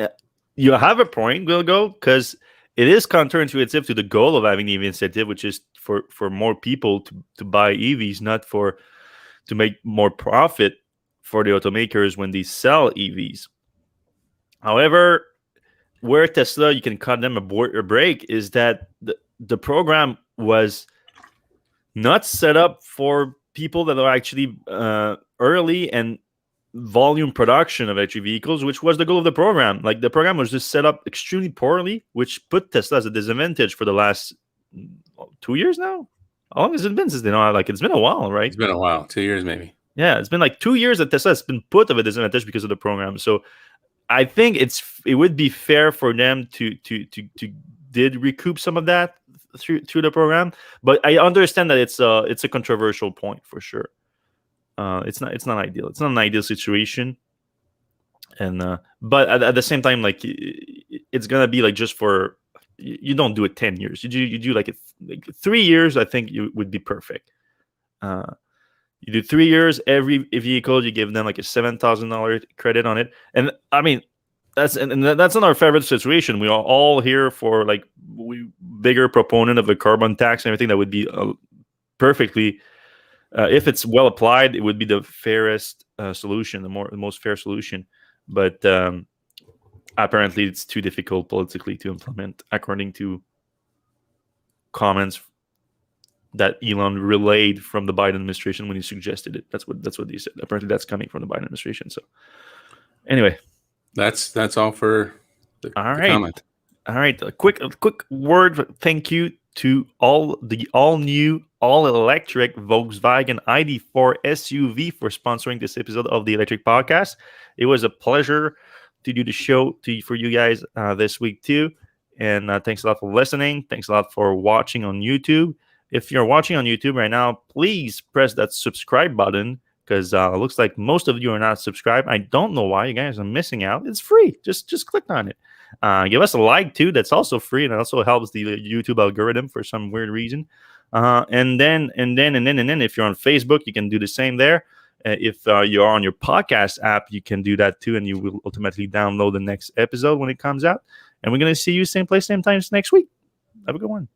you have a point, Wilgo, because it is counterintuitive to the goal of having the EV incentive, which is for more people to buy EVs, not to make more profit for the automakers when they sell EVs. However, where Tesla, you can cut them a break, is that the program was not set up for people that are actually early and volume production of electric vehicles, which was the goal of the program. Like the program was just set up extremely poorly, which put Tesla as a disadvantage for the last 2 years now. How long has it been since they don't have, like, it's been a while, right? It's been a while, 2 years maybe. Yeah, it's been like 2 years that Tesla has been put of a disadvantage because of the program. So I think it would be fair for them to did recoup some of that through the program. But I understand that it's a controversial point for sure. It's not ideal. It's not an ideal situation. And but at the same time, like, it's gonna be like just for, you don't do it 10 years. You do like 3 years. I think you would be perfect. You do 3 years, every vehicle, you give them like a $7,000 credit on it. And I mean, that's not our favorite situation. We are all here for, like, bigger proponent of the carbon tax and everything. That would be perfectly, if it's well applied, it would be the fairest solution, the most fair solution. But apparently, it's too difficult politically to implement, according to comments that Elon relayed from the Biden administration when he suggested it. That's what he said. Apparently, that's coming from the Biden administration. So, anyway, that's all for the comment. All right. A quick word. Thank you to all new all electric Volkswagen ID4 SUV for sponsoring this episode of the Electrek Podcast. It was a pleasure to do the show for you guys this week too. And thanks a lot for listening. Thanks a lot for watching on YouTube. If you're watching on YouTube right now, please press that subscribe button, because it looks like most of you are not subscribed. I don't know why. You guys are missing out. It's free. Just click on it. Give us a like too. That's also free, and it also helps the YouTube algorithm for some weird reason. And then, if you're on Facebook, you can do the same there. If you are on your podcast app, you can do that too, and you will automatically download the next episode when it comes out. And we're gonna see you same place, same time next week. Have a good one.